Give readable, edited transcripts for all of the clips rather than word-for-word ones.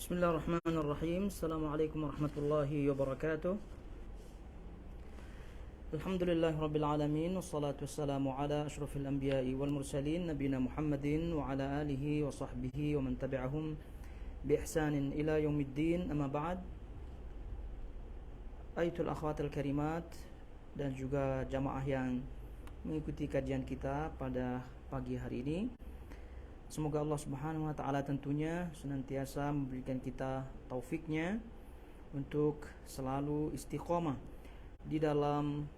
Bismillahirrahmanirrahim. Assalamualaikum warahmatullahi wabarakatuh. Alhamdulillahirabbil alamin wassalatu wassalamu ala asyrafil anbiya'i wal mursalin nabiyina Muhammadin wa ala alihi wa sahbihi wa man tabi'ahum bi ihsanin ila yaumiddin. Amma ba'd. Ayatul akhwatul karimat dan juga jamaah yang mengikuti kajian kita pada pagi hari ini. Semoga Allah Subhanahu wa taala tentunya senantiasa memberikan kita taufiknya untuk selalu istiqomah di dalam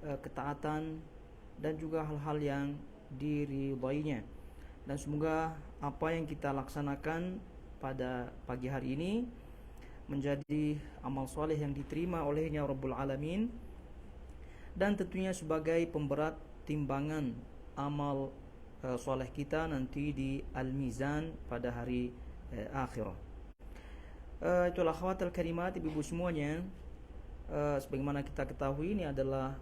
ketaatan dan juga hal-hal yang diridainya. Dan semoga apa yang kita laksanakan pada pagi hari ini menjadi amal soleh yang diterima olehnya Rabbul Alamin, dan tentunya sebagai pemberat timbangan amal soleh kita nanti di Al-Mizan pada hari akhirah. Itulah akhwatul karimat, ibu-ibu semuanya, sebagaimana kita ketahui ini adalah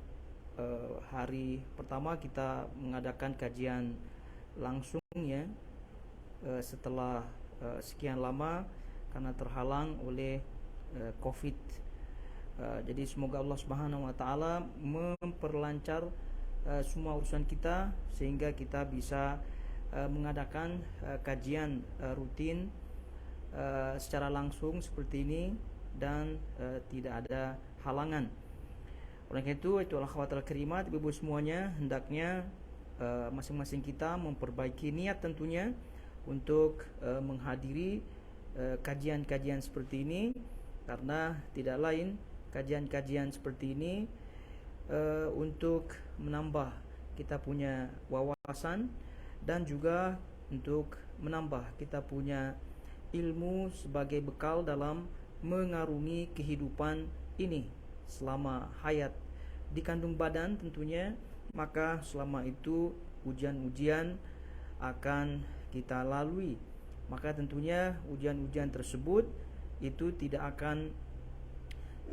hari pertama kita mengadakan kajian langsung ya, setelah sekian lama karena terhalang oleh Covid. Jadi semoga Allah Subhanahu wa taala memperlancar semua urusan kita sehingga kita bisa mengadakan kajian rutin secara langsung seperti ini dan tidak ada halangan. Oleh itu akhwatul karimat, ibu-ibu semuanya, hendaknya masing-masing kita memperbaiki niat tentunya untuk menghadiri kajian-kajian seperti ini, karena tidak lain kajian-kajian seperti ini untuk menambah kita punya wawasan dan juga untuk menambah kita punya ilmu sebagai bekal dalam mengarungi kehidupan ini selama hayat di kandung badan tentunya. Maka selama itu ujian-ujian akan kita lalui, maka tentunya ujian-ujian tersebut itu tidak akan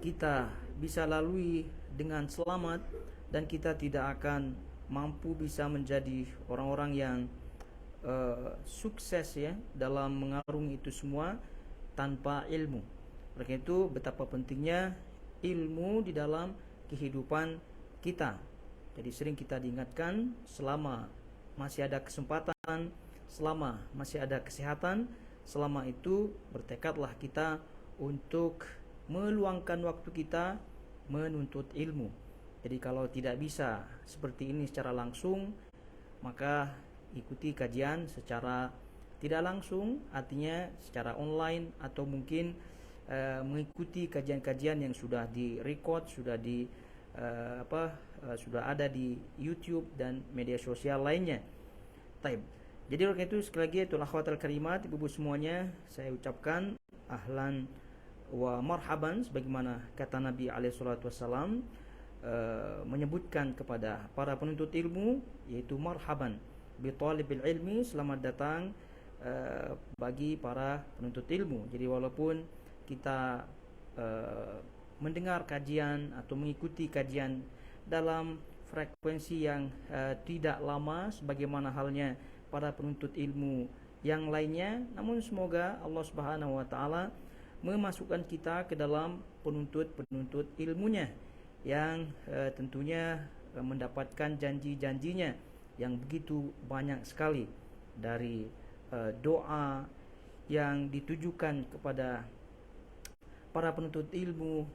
kita bisa lalui dengan selamat, dan kita tidak akan mampu bisa menjadi orang-orang yang sukses ya dalam mengarungi itu semua tanpa ilmu. Oleh itu betapa pentingnya ilmu di dalam kehidupan kita. Jadi sering kita diingatkan, selama masih ada kesempatan, selama masih ada kesehatan, selama itu bertekadlah kita untuk meluangkan waktu kita menuntut ilmu. Jadi kalau tidak bisa seperti ini secara langsung, maka ikuti kajian secara tidak langsung, artinya secara online, atau mungkin mengikuti kajian-kajian yang sudah di-record, sudah sudah ada di YouTube dan media sosial lainnya. Taib. Jadi oleh itu sekali lagi itulah akhwatul karimat, ibu-ibu semuanya, saya ucapkan ahlan wa marhaban, sebagaimana kata Nabi alaihi salatu wassalam menyebutkan kepada para penuntut ilmu, yaitu marhaban bi talibil ilmi, selamat datang bagi para penuntut ilmu. Jadi walaupun kita mendengar kajian atau mengikuti kajian dalam frekuensi yang tidak lama sebagaimana halnya para penuntut ilmu yang lainnya, namun semoga Allah Subhanahu wa taala memasukkan kita ke dalam penuntut-penuntut ilmunya yang tentunya mendapatkan janji-janjinya yang begitu banyak sekali, dari doa yang ditujukan kepada para penuntut ilmu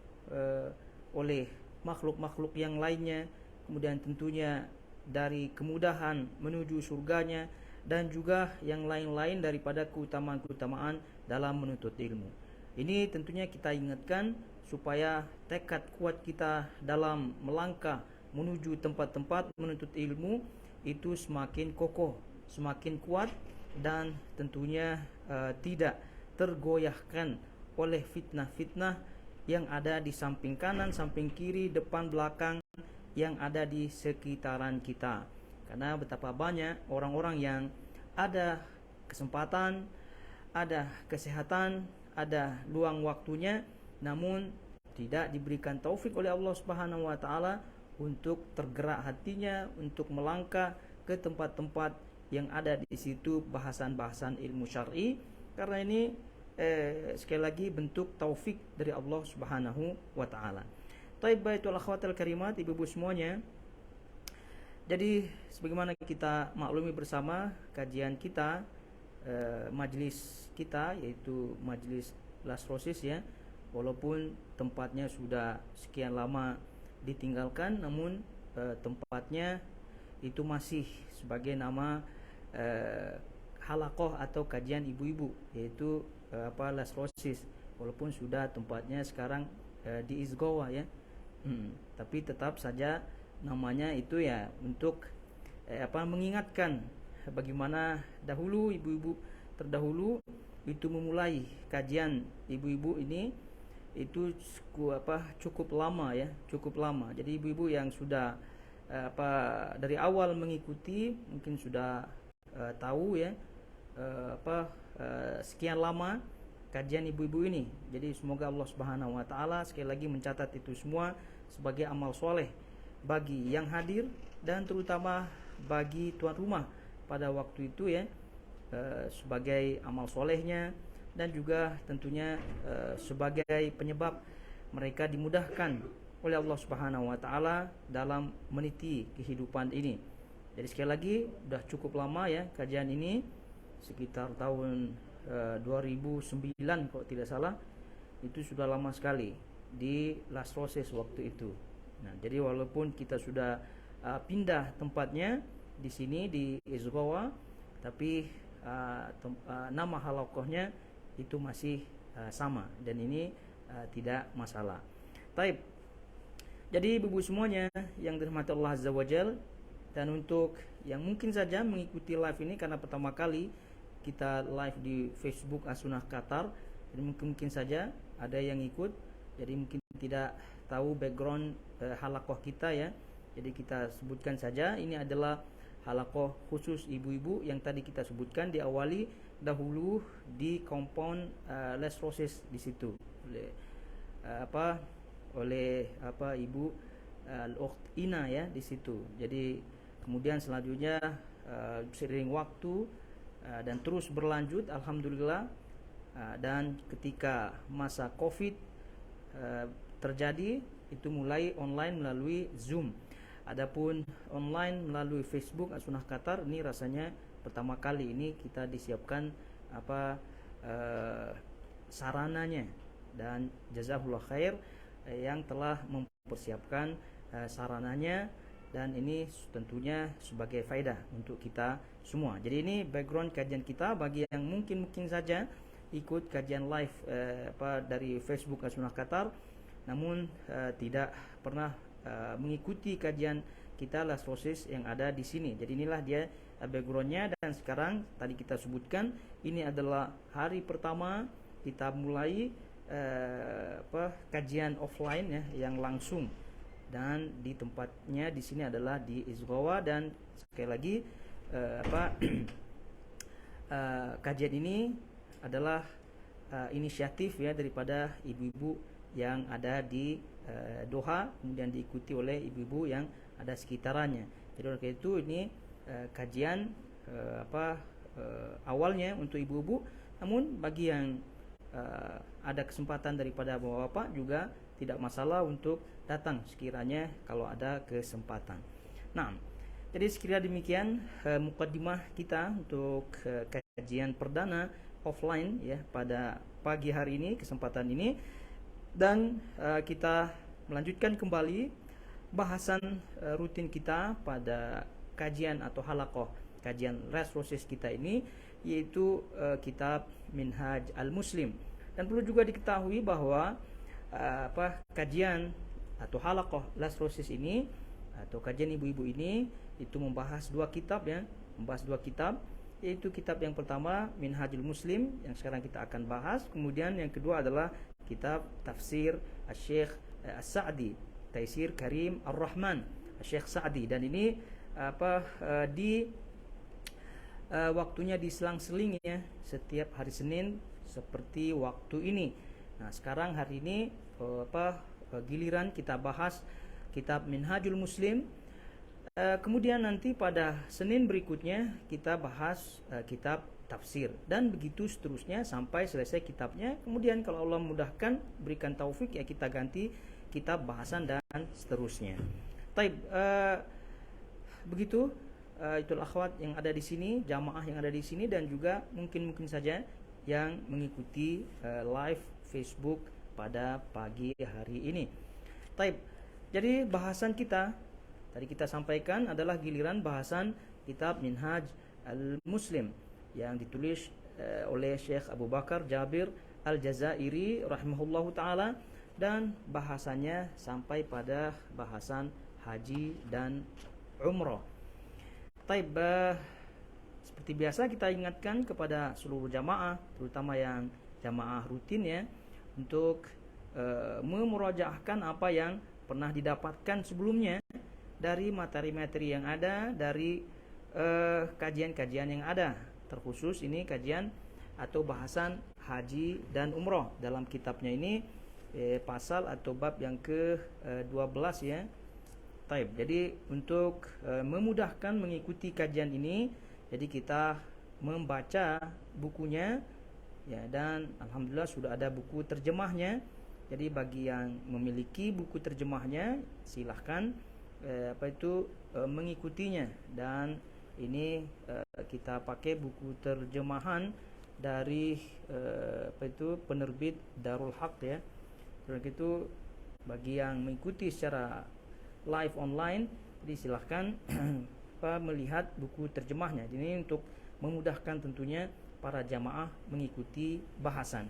oleh makhluk-makhluk yang lainnya, kemudian tentunya dari kemudahan menuju surganya, dan juga yang lain-lain daripada keutamaan-keutamaan dalam menuntut ilmu. Ini tentunya kita ingatkan supaya tekad kuat kita dalam melangkah menuju tempat-tempat menuntut ilmu itu semakin kokoh, semakin kuat, dan tentunya tidak tergoyahkan oleh fitnah-fitnah yang ada di samping kanan, samping kiri, depan, belakang, yang ada di sekitaran kita. Karena betapa banyak orang-orang yang ada kesempatan, ada kesehatan, ada luang waktunya, namun tidak diberikan taufik oleh Allah Subhanahu wa taala untuk tergerak hatinya untuk melangkah ke tempat-tempat yang ada di situ bahasan-bahasan ilmu syar'i. Karena ini sekali lagi bentuk taufik dari Allah Subhanahu wa taala. Taib baitul akhwatul karimat, ibu-ibu semuanya. Jadi sebagaimana kita maklumi bersama, kajian kita, majlis kita yaitu majlis Las Roses ya, walaupun tempatnya sudah sekian lama ditinggalkan, namun tempatnya itu masih sebagai nama halakoh atau kajian ibu-ibu, yaitu Las Roses, walaupun sudah tempatnya sekarang di Izgowa ya. Tapi tetap saja namanya itu ya untuk mengingatkan bagaimana dahulu ibu-ibu terdahulu itu memulai kajian ibu-ibu ini itu cukup lama ya, cukup lama. Jadi ibu-ibu yang sudah dari awal mengikuti mungkin sudah tahu ya sekian lama kajian ibu-ibu ini. Jadi semoga Allah Subhanahu wa taala sekali lagi mencatat itu semua sebagai amal soleh bagi yang hadir dan terutama bagi tuan rumah pada waktu itu ya, sebagai amal solehnya, dan juga tentunya sebagai penyebab mereka dimudahkan oleh Allah Subhanahu wa taala dalam meniti kehidupan ini. Jadi sekali lagi sudah cukup lama ya kajian ini, sekitar tahun 2009 kalau tidak salah, itu sudah lama sekali di Las Roses waktu itu. Nah, jadi walaupun kita sudah pindah tempatnya di sini di Izgowa, tapi nama halakohnya itu masih sama, dan ini tidak masalah. Taib. Jadi ibu-ibu semuanya yang dirahmati Allah Azza wa Jal, dan untuk yang mungkin saja mengikuti live ini karena pertama kali kita live di Facebook As-Sunnah Qatar, jadi mungkin saja ada yang ikut, jadi mungkin tidak tahu background halakoh kita ya. Jadi kita sebutkan saja, ini adalah halakoh khusus ibu-ibu yang tadi kita sebutkan, diawali dahulu di kompon Les Roses di situ oleh ibu Al-Ukht Ina ya di situ. Jadi kemudian selanjutnya seiring waktu dan terus berlanjut alhamdulillah, dan ketika masa Covid terjadi, itu mulai online melalui Zoom. Adapun online melalui Facebook As-Sunnah Qatar ini rasanya pertama kali ini kita disiapkan sarananya, dan jazakallahu khair yang telah mempersiapkan sarananya, dan ini tentunya sebagai faedah untuk kita semua. Jadi ini background kajian kita bagi yang mungkin saja ikut kajian live dari Facebook As-Sunnah Qatar, namun tidak pernah mengikuti kajian kita Las Roses yang ada di sini. Jadi inilah dia backgroundnya, dan sekarang tadi kita sebutkan ini adalah hari pertama kita mulai kajian offline ya, yang langsung, dan di tempatnya di sini adalah di Izgowa. Dan sekali lagi kajian ini adalah inisiatif ya daripada ibu-ibu yang ada di Doha, kemudian diikuti oleh ibu-ibu yang ada sekitarannya. Jadi oleh itu ini kajian awalnya untuk ibu-ibu, namun bagi yang ada kesempatan daripada bapak-bapak juga tidak masalah untuk datang sekiranya kalau ada kesempatan. Nah, jadi sekira demikian mukaddimah kita untuk kajian perdana offline ya pada pagi hari ini, kesempatan ini, dan kita melanjutkan kembali bahasan rutin kita pada kajian atau halakoh kajian Les Roses kita ini, yaitu kitab Minhaj Al-Muslim. Dan perlu juga diketahui bahwa kajian atau halakoh Les Roses ini atau kajian ibu-ibu ini itu membahas dua kitab ya, yaitu kitab yang pertama Minhajul Muslim yang sekarang kita akan bahas, kemudian yang kedua adalah kitab tafsir Syekh As-Sa'di, Taisir Karim Ar-Rahman Syekh Sa'di, dan ini di waktunya diselang-seling ya, setiap hari Senin seperti waktu ini. Nah, sekarang hari ini giliran kita bahas kitab Minhajul Muslim. Kemudian nanti pada Senin berikutnya kita bahas kitab tafsir, dan begitu seterusnya sampai selesai kitabnya. Kemudian kalau Allah mudahkan, berikan taufik, ya kita ganti kitab bahasan dan seterusnya. Taib, begitu itulah akhwat yang ada di sini, jamaah yang ada di sini, dan juga mungkin saja yang mengikuti live Facebook pada pagi hari ini. Taib. Jadi bahasan kita tadi kita sampaikan adalah giliran bahasan kitab Minhaj Al-Muslim yang ditulis oleh Syekh Abu Bakar Jabir Al-Jazairi rahimahullahu taala, dan bahasanya sampai pada bahasan haji dan umrah. Taib, seperti biasa kita ingatkan kepada seluruh jamaah, terutama yang jamaah rutin ya, untuk memurajaahkan apa yang pernah didapatkan sebelumnya dari materi-materi yang ada, dari kajian-kajian yang ada. Terkhusus ini kajian atau bahasan haji dan umrah. Dalam kitabnya ini pasal atau bab yang ke-12 ya. Taib. Jadi untuk memudahkan mengikuti kajian ini, jadi kita membaca bukunya ya, dan alhamdulillah sudah ada buku terjemahnya. Jadi bagi yang memiliki buku terjemahnya, silahkan mengikutinya. Dan ini kita pakai buku terjemahan dari penerbit Darul Haq ya. Terus itu bagi yang mengikuti secara live online, jadi silahkan melihat buku terjemahnya. Ini untuk memudahkan tentunya para jamaah mengikuti bahasan.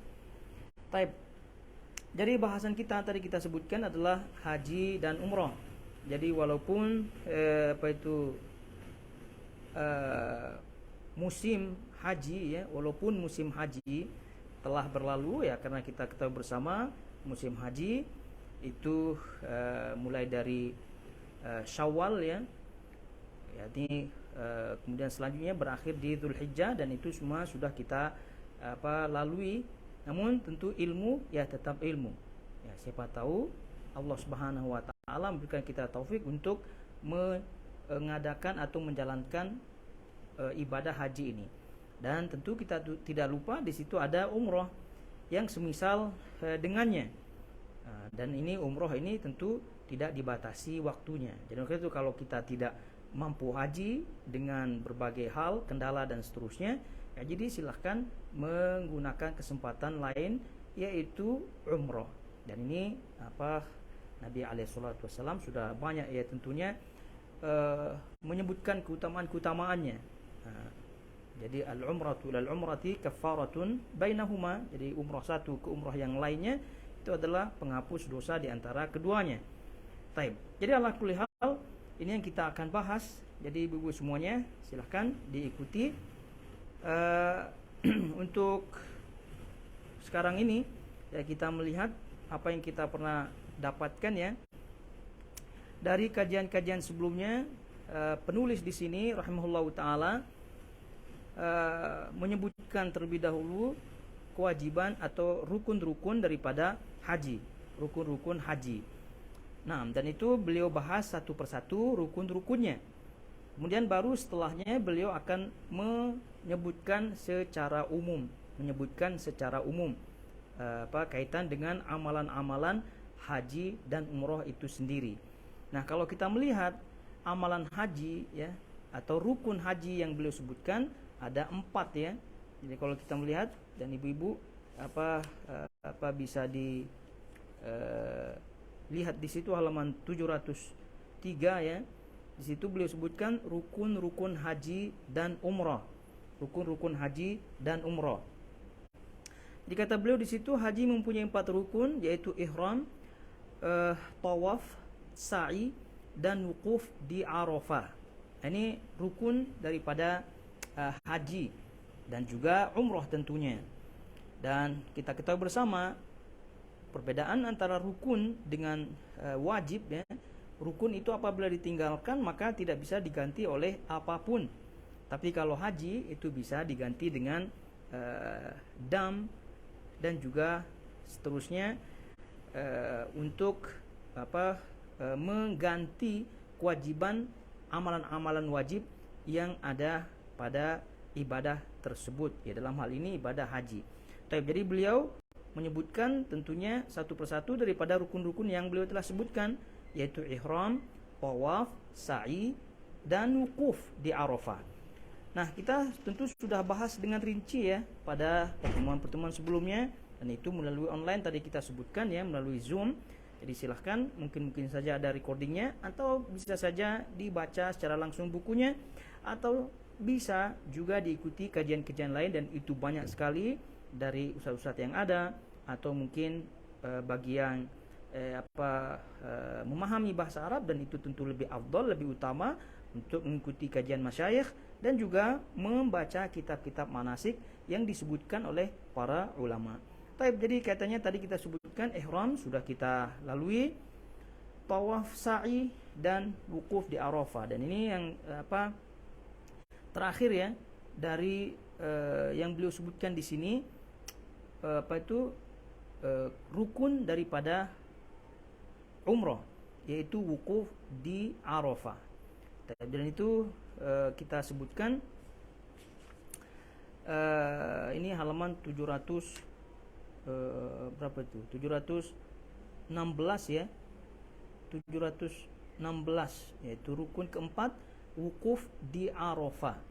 Taib. Jadi bahasan kita tadi kita sebutkan adalah haji dan umrah. Jadi walaupun musim haji ya, walaupun musim haji telah berlalu ya, karena kita ketahui bersama musim haji itu mulai dari Syawal ya. Jadi kemudian selanjutnya berakhir di Dzulhijjah, dan itu semua sudah kita lalui. Namun tentu ilmu ya tetap ilmu. Ya, siapa tahu Allah Subhanahu wa taala memberikan kita taufik untuk mengadakan atau menjalankan ibadah haji ini. Dan tentu kita tidak lupa di situ ada umrah yang semisal dengannya. Dan ini umrah ini tentu tidak dibatasi waktunya. Jadi itu kalau kita tidak mampu haji dengan berbagai hal, kendala dan seterusnya, ya jadi silahkan menggunakan kesempatan lain, yaitu umrah. Dan ini Nabi SAW sudah banyak ya tentunya menyebutkan keutamaan-keutamaannya. Jadi al-umratu lal umrati kaffaratun bainahuma. Jadi umrah satu ke umrah yang lainnya itu adalah penghapus dosa di antara keduanya. Taib. Jadi ala kulli hal ini yang kita akan bahas. Jadi ibu-ibu semuanya silahkan diikuti. Untuk sekarang ini ya, kita melihat apa yang kita pernah dapatkan ya dari kajian-kajian sebelumnya. Penulis di sini rahimahullahu taala menyebutkan terlebih dahulu kewajiban atau rukun-rukun daripada haji, rukun-rukun haji. Nah, dan itu beliau bahas satu persatu rukun-rukunnya. Kemudian baru setelahnya beliau akan menyebutkan secara umum, kaitan dengan amalan-amalan haji dan umroh itu sendiri. Nah, kalau kita melihat amalan haji ya, atau rukun haji yang beliau sebutkan ada 4 ya. Jadi kalau kita melihat, dan ibu-ibu bisa lihat di situ halaman 703 ya. Di situ beliau sebutkan rukun-rukun haji dan umrah. Rukun-rukun haji dan umrah. Jadi kata beliau di situ haji mempunyai 4 rukun, yaitu ihram, tawaf, sa'i, dan wukuf di Arafah. Ini rukun daripada haji dan juga umrah tentunya. Dan kita ketahui bersama perbedaan antara rukun dengan wajib ya. Rukun itu apabila ditinggalkan maka tidak bisa diganti oleh apapun. Tapi kalau haji itu bisa diganti dengan dam dan juga seterusnya, untuk mengganti kewajiban amalan-amalan wajib yang ada pada ibadah tersebut, ya dalam hal ini ibadah haji. Jadi beliau menyebutkan tentunya satu persatu daripada rukun-rukun yang beliau telah sebutkan, yaitu ihram, tawaf, sa'i, dan wukuf di Arafah. Nah, kita tentu sudah bahas dengan rinci ya pada pertemuan-pertemuan sebelumnya, dan itu melalui online tadi kita sebutkan ya, melalui Zoom. Jadi silahkan, mungkin saja ada recordingnya, atau bisa saja dibaca secara langsung bukunya, atau bisa juga diikuti kajian-kajian lain, dan itu banyak sekali dari ustadz-ustadz yang ada, atau mungkin bagi yang memahami bahasa Arab, dan itu tentu lebih afdal, lebih utama untuk mengikuti kajian masyayikh dan juga membaca kitab-kitab manasik yang disebutkan oleh para ulama. Jadi katanya tadi kita sebutkan ihram sudah kita lalui, tawaf, sa'i, dan wukuf di Arafah. Dan ini yang terakhir ya dari yang beliau sebutkan di sini, rukun daripada umrah, yaitu wukuf di Arafah. Dan itu kita sebutkan ini halaman 700 berapa itu? 716 ya. 716 yaitu rukun keempat, wukuf di Arafah.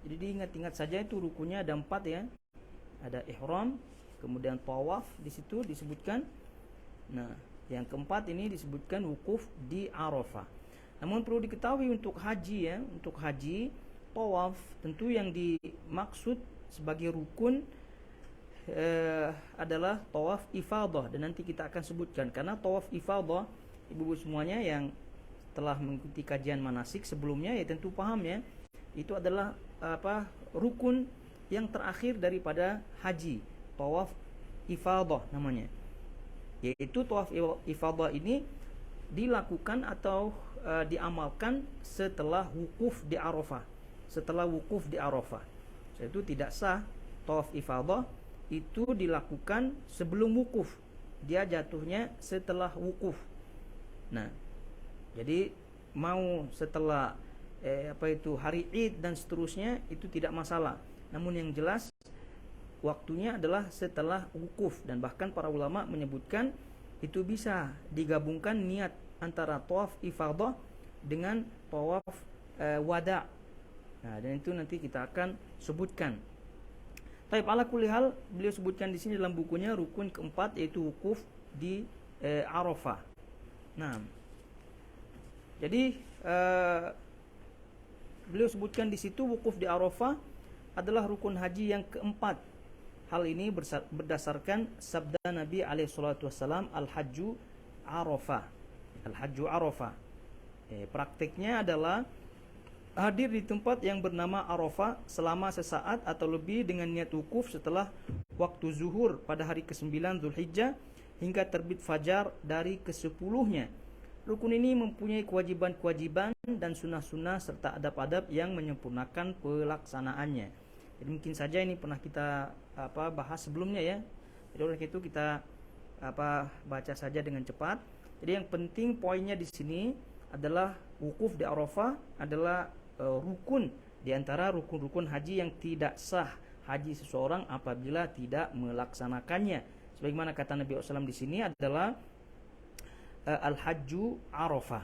Jadi diingat-ingat saja itu rukunnya ada 4 ya. Ada ihram, kemudian tawaf di situ disebutkan. Nah, yang keempat ini disebutkan wukuf di Arafah. Namun perlu diketahui untuk haji ya, untuk haji tawaf tentu yang dimaksud sebagai rukun adalah tawaf ifadah, dan nanti kita akan sebutkan. Karena tawaf ifadah, ibu-ibu semuanya yang telah mengikuti kajian manasik sebelumnya ya tentu paham ya, itu adalah rukun yang terakhir daripada haji, tawaf ifadah namanya. Yaitu tawaf ifadah ini dilakukan atau diamalkan setelah wukuf di Arafah. Setelah wukuf di Arafah, itu tidak sah. Tawaf ifadah itu dilakukan sebelum wukuf, dia jatuhnya setelah wukuf. Nah, jadi mau setelah hari Id dan seterusnya itu tidak masalah. Namun yang jelas waktunya adalah setelah wukuf, dan bahkan para ulama menyebutkan itu bisa digabungkan niat antara tawaf ifadah dengan tawaf wada'. Nah, dan itu nanti kita akan sebutkan. Ala kulli hal, beliau sebutkan di sini dalam bukunya rukun keempat yaitu wukuf di Arafah. Nah, jadi beliau sebutkan di situ wukuf di Arafah adalah rukun haji yang keempat. Hal ini berdasarkan sabda Nabi alaihi salatu wasallam, al-hajju Arafah. Al-hajju Arafah. Praktiknya adalah hadir di tempat yang bernama Arafah selama sesaat atau lebih dengan niat wukuf setelah waktu zuhur pada hari ke-9 Zulhijjah hingga terbit fajar dari ke-10-nya. Rukun ini mempunyai kewajiban-kewajiban dan sunnah-sunnah serta adab-adab yang menyempurnakan pelaksanaannya. Jadi mungkin saja ini pernah kita bahas sebelumnya ya. Jadi oleh itu kita baca saja dengan cepat. Jadi yang penting poinnya di sini adalah wukuf di Arafah adalah rukun di antara rukun-rukun haji yang tidak sah haji seseorang apabila tidak melaksanakannya. Sebagaimana kata Nabi SAW di sini adalah al-hajju Arafah.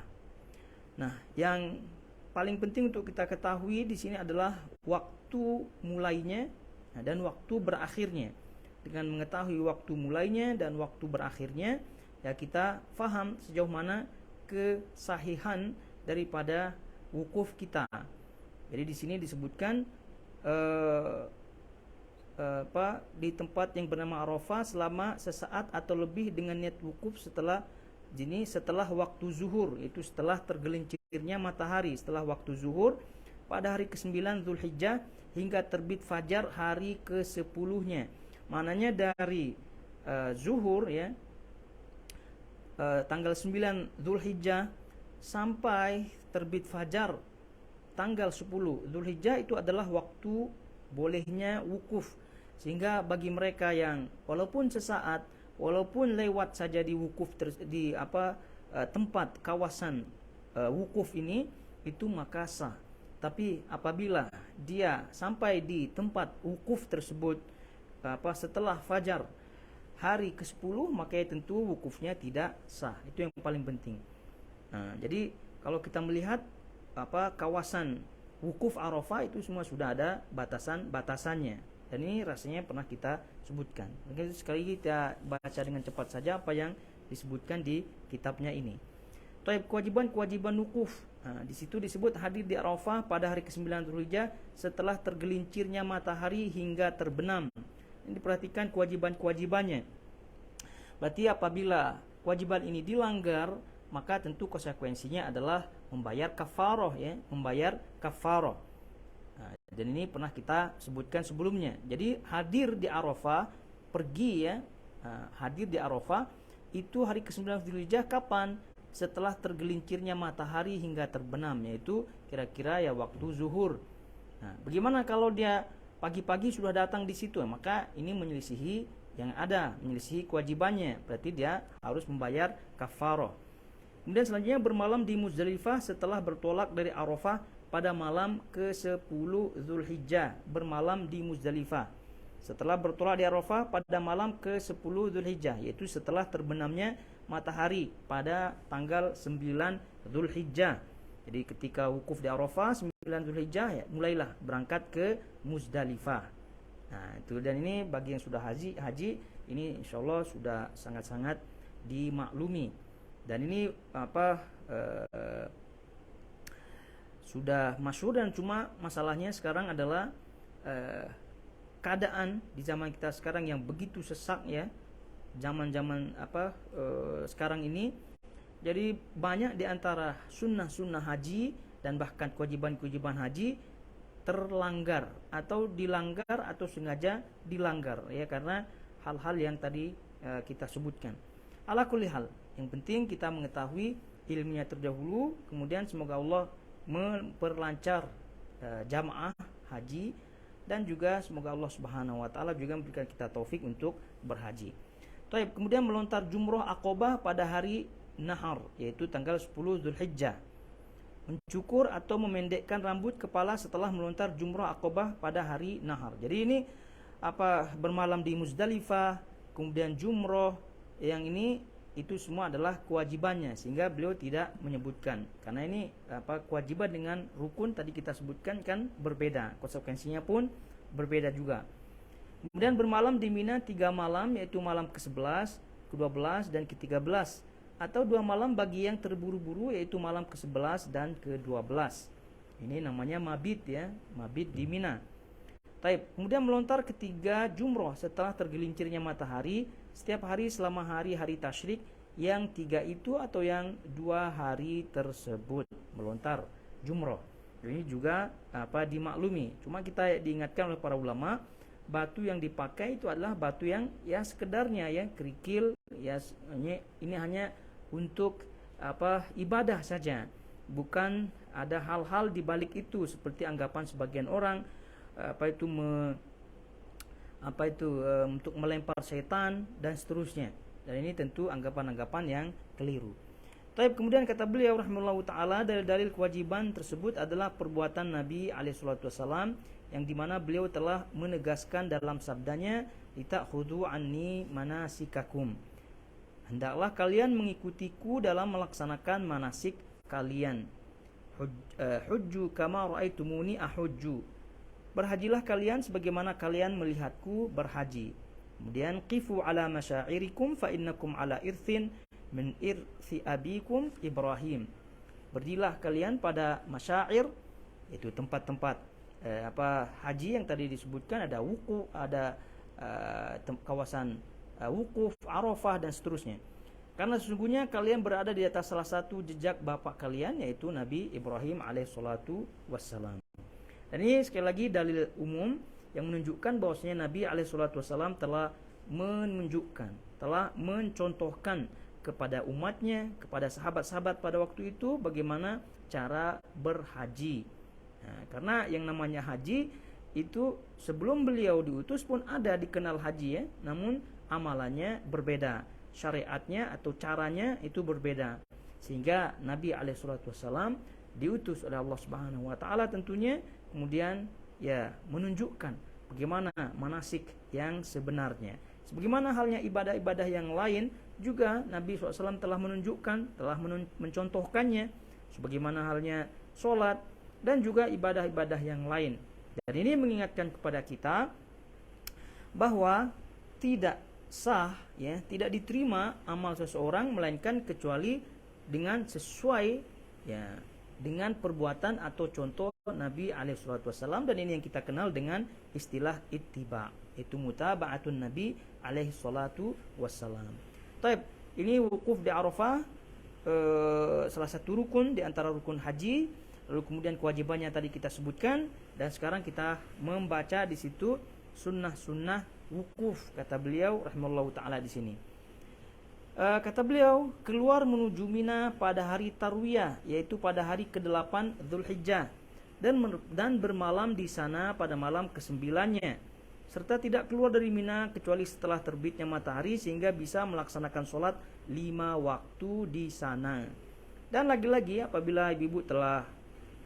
Nah, yang paling penting untuk kita ketahui di sini adalah waktu mulainya dan waktu berakhirnya. Dengan mengetahui waktu mulainya dan waktu berakhirnya, ya kita faham sejauh mana kesahihan daripada wukuf kita. Jadi di sini disebutkan di tempat yang bernama Arafah selama sesaat atau lebih dengan niat wukuf setelah waktu zuhur, yaitu setelah tergelincirnya matahari, setelah waktu zuhur pada hari ke-9 Zulhijjah hingga terbit fajar hari ke-10-nya. Maknanya dari zuhur ya, tanggal 9 Zulhijjah sampai terbit fajar tanggal 10 Zulhijjah itu adalah waktu bolehnya wukuf. Sehingga bagi mereka yang walaupun sesaat, walaupun lewat saja di wukuf tempat kawasan wukuf ini, itu maka sah. Tapi apabila dia sampai di tempat wukuf tersebut setelah fajar hari ke-10, maka tentu wukufnya tidak sah. Itu yang paling penting. Nah, jadi kalau kita melihat kawasan wukuf Arafah itu semua sudah ada batasan-batasannya. Dan ini rasanya pernah kita sebutkan. Mungkin sekali kita baca dengan cepat saja apa yang disebutkan di kitabnya ini. Taib, kewajiban wukuf. Nah, di situ disebut hadir di Arafah pada hari ke-9 Dzulhijjah setelah tergelincirnya matahari hingga terbenam. Ini diperhatikan kewajibannya. Berarti apabila kewajiban ini dilanggar, maka tentu konsekuensinya adalah membayar kafaroh, ya, membayar kafaroh. Nah, dan ini pernah kita sebutkan sebelumnya. Jadi hadir di Arafah, pergi ya, hadir di Arafah itu hari ke-9 Dzulhijjah kapan? Setelah tergelincirnya matahari hingga terbenam, yaitu kira-kira ya waktu zuhur. Nah, bagaimana kalau dia pagi-pagi sudah datang di situ? Maka ini menyelisihi yang ada, menyelisihi kewajibannya. Berarti dia harus membayar kafaroh. Kemudian selanjutnya bermalam di Muzdalifah setelah bertolak dari Arafah pada malam ke-10 Dzulhijjah. Bermalam di Muzdalifah setelah bertolak di Arafah pada malam ke-10 Dzulhijjah, yaitu setelah terbenamnya matahari pada tanggal 9 Dzulhijjah. Jadi ketika wukuf di Arafah 9 Dzulhijjah, ya, mulailah berangkat ke Muzdalifah. Nah, itu, dan ini bagi yang sudah haji ini insyaallah sudah sangat-sangat dimaklumi. Dan ini sudah masyhur, dan cuma masalahnya sekarang adalah keadaan di zaman kita sekarang yang begitu sesak, ya. Zaman-zaman sekarang ini, jadi banyak di antara sunnah-sunnah haji dan bahkan kewajiban-kewajiban haji terlanggar atau dilanggar atau sengaja dilanggar, ya, karena hal-hal yang tadi kita sebutkan. Ala kulli hal, yang penting kita mengetahui ilmunya terdahulu, kemudian semoga Allah memperlancar jamaah haji, dan juga semoga Allah Subhanahu wa taala juga memberikan kita taufik untuk berhaji. Taib, kemudian melontar jumroh Aqabah pada hari Nahar, yaitu tanggal 10 Dzulhijjah. Mencukur atau memendekkan rambut kepala setelah melontar jumroh Aqabah pada hari Nahar. Jadi ini bermalam di Muzdalifah, kemudian jumroh, yang ini itu semua adalah kewajibannya, sehingga beliau tidak menyebutkan, karena ini kewajiban dengan rukun tadi kita sebutkan kan berbeda, konsekuensinya pun berbeda juga. Kemudian bermalam di Mina 3 malam, yaitu malam ke-11, ke-12 dan ke-13, atau 2 malam bagi yang terburu-buru, yaitu malam ke-11 dan ke-12. Ini namanya mabit, ya, mabit di Mina. Taib, kemudian melontar ketiga jumroh setelah tergelincirnya matahari setiap hari selama hari-hari tasyrik, yang 3 itu atau yang 2 hari tersebut melontar jumroh. Ini juga dimaklumi. Cuma kita diingatkan oleh para ulama, batu yang dipakai itu adalah batu yang ya sekedarnya, ya, kerikil, ya, ini hanya untuk ibadah saja, bukan ada hal-hal di balik itu seperti anggapan sebagian orang untuk melempar setan dan seterusnya. Dan ini tentu anggapan-anggapan yang keliru. Taib, kemudian kata beliau rahimahullahu taala, dalil-dalil kewajiban tersebut adalah perbuatan Nabi alaihi salatu wasallam, yang dimana beliau telah menegaskan dalam sabdanya, "Litakhudhu anni manasikakum." Hendaklah kalian mengikutiku dalam melaksanakan manasik kalian. Hujju kama ra'aitumuni ahujju. Berhajilah kalian sebagaimana kalian melihatku berhaji. Kemudian qifu ala masyairikum fa innakum ala irthin min irthi abikum Ibrahim. Berdirilah kalian pada masyair, itu tempat-tempat haji yang tadi disebutkan, ada wukuf, ada kawasan wukuf, Arafah dan seterusnya. Karena sesungguhnya kalian berada di atas salah satu jejak bapak kalian, yaitu Nabi Ibrahim alaihissalatu wassalam. Dan ini sekali lagi dalil umum yang menunjukkan bahwasanya Nabi alaihissalatu wassalam telah menunjukkan, telah mencontohkan kepada umatnya, kepada sahabat-sahabat pada waktu itu bagaimana cara berhaji. Nah, karena yang namanya haji itu sebelum beliau diutus pun ada dikenal haji, ya, namun amalannya berbeda, syariatnya atau caranya itu berbeda, sehingga Nabi alaihissalatu wassalam diutus oleh Allah Subhanahu wa taala tentunya, kemudian ya menunjukkan bagaimana manasik yang sebenarnya. Sebagaimana halnya ibadah-ibadah yang lain juga Nabi SAW telah menunjukkan, telah mencontohkannya, sebagaimana halnya sholat dan juga ibadah-ibadah yang lain. Dan ini mengingatkan kepada kita bahwa tidak sah, ya, tidak diterima amal seseorang melainkan kecuali dengan sesuai, ya, dengan perbuatan atau contoh Nabi SAW, dan ini yang kita kenal dengan istilah ittiba, itu mutaba'atun Nabi SAW. Taib, ini wukuf di Arafah, salah satu rukun di antara rukun haji. Lalu kemudian kewajibannya tadi kita sebutkan, dan sekarang kita membaca di situ sunnah-sunnah wukuf, kata beliau rahimallahu taala di sini. Kata beliau, keluar menuju Mina pada hari Tarwiyah, yaitu pada hari ke-8 Dzulhijjah, dan bermalam di sana pada malam ke-9-nya, serta tidak keluar dari Mina kecuali setelah terbitnya matahari sehingga bisa melaksanakan sholat 5 waktu di sana. Dan lagi-lagi apabila ibu-ibu telah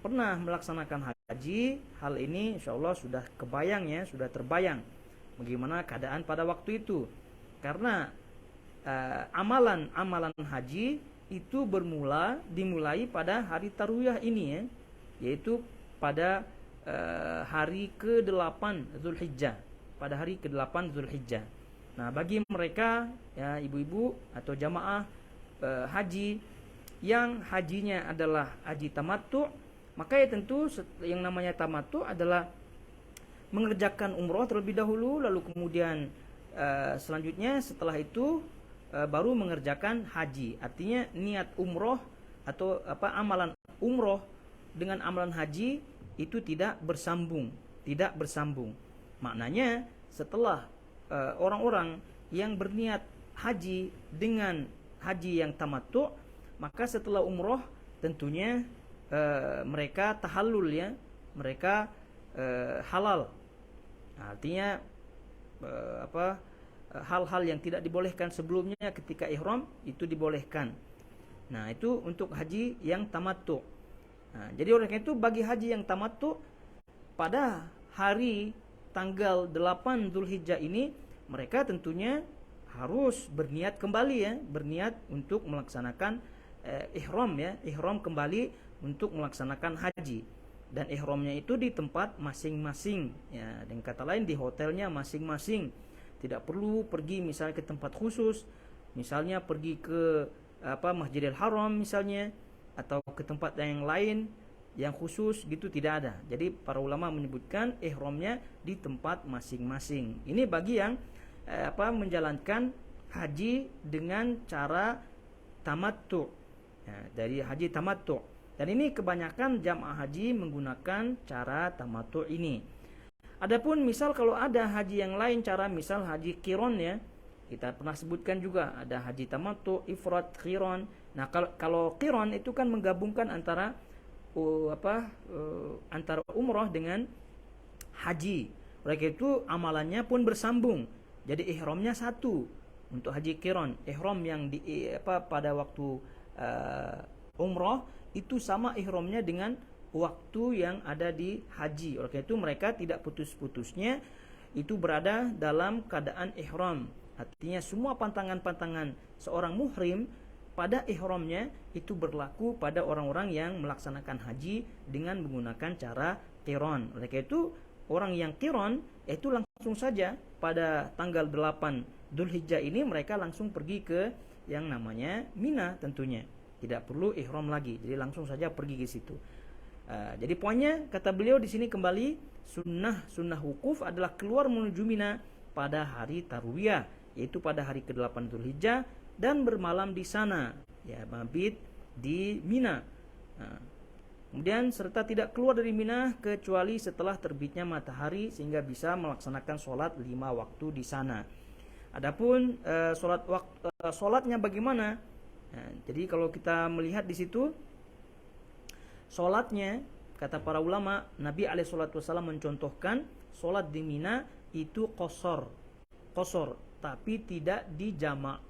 pernah melaksanakan haji, hal ini insyaallah sudah kebayang, ya, sudah terbayang bagaimana keadaan pada waktu itu. Karena amalan haji itu dimulai pada hari Tarwiyah ini, ya, yaitu pada hari ke-8 Dzulhijjah, pada hari ke-8 Dzulhijjah. Nah, bagi mereka, ya, ibu-ibu atau jamaah haji yang hajinya adalah haji tamattu, maka ya tentu yang namanya tamattu adalah mengerjakan umroh terlebih dahulu, lalu kemudian selanjutnya setelah itu baru mengerjakan haji. Artinya niat umroh atau amalan umroh dengan amalan haji itu tidak bersambung. Maknanya setelah orang-orang yang berniat haji dengan haji yang tamattu, maka setelah umroh tentunya mereka tahallul, ya, mereka halal. Artinya hal-hal yang tidak dibolehkan sebelumnya ketika ihram itu dibolehkan. Nah, itu untuk haji yang tamattu. Nah, jadi oleh karena itu bagi haji yang tamattu pada hari tanggal 8 Dzulhijjah ini, mereka tentunya harus berniat kembali, ya, berniat untuk melaksanakan ihram, ya, ihram kembali untuk melaksanakan haji. Dan ihramnya itu di tempat masing-masing, ya, dengan kata lain di hotelnya masing-masing. Tidak perlu pergi misalnya ke tempat khusus, misalnya pergi ke Masjidil Haram misalnya, atau ke tempat yang lain yang khusus gitu, tidak ada. Jadi para ulama menyebutkan ihramnya di tempat masing-masing. Ini bagi yang menjalankan haji dengan cara tamattu, ya, dari haji tamattu. Dan ini kebanyakan jamaah haji menggunakan cara tamattu ini. Adapun misal kalau ada haji yang lain cara, misal haji qiron, ya, kita pernah sebutkan juga ada haji tamattu, ifrad, qiron. Nah, kalau qiron itu kan menggabungkan antara antara umroh dengan haji. Oleh itu amalannya pun bersambung. Jadi ihramnya satu untuk haji qiron. Ihram yang pada waktu umroh itu sama ihramnya dengan waktu yang ada di haji. Oleh itu mereka tidak putus-putusnya itu berada dalam keadaan ihram. Artinya semua pantangan-pantangan seorang muhrim pada ihramnya itu berlaku pada orang-orang yang melaksanakan haji dengan menggunakan cara qiron. Oleh itu orang yang qiron itu langsung saja pada tanggal 8 Dzulhijjah ini mereka langsung pergi ke yang namanya Mina tentunya. Tidak perlu ihram lagi. Jadi langsung saja pergi ke situ. Jadi poinnya kata beliau di sini kembali, sunnah wukuf adalah keluar menuju Mina pada hari Tarwiyah, yaitu pada hari ke-8 Dzulhijjah, dan bermalam di sana, ya, mabit di Mina. Kemudian serta tidak keluar dari Mina kecuali setelah terbitnya matahari sehingga bisa melaksanakan sholat 5 waktu di sana. Adapun sholatnya bagaimana? Nah, jadi kalau kita melihat di situ sholatnya, kata para ulama, Nabi SAW mencontohkan sholat di Mina itu qasar, tapi tidak dijamak.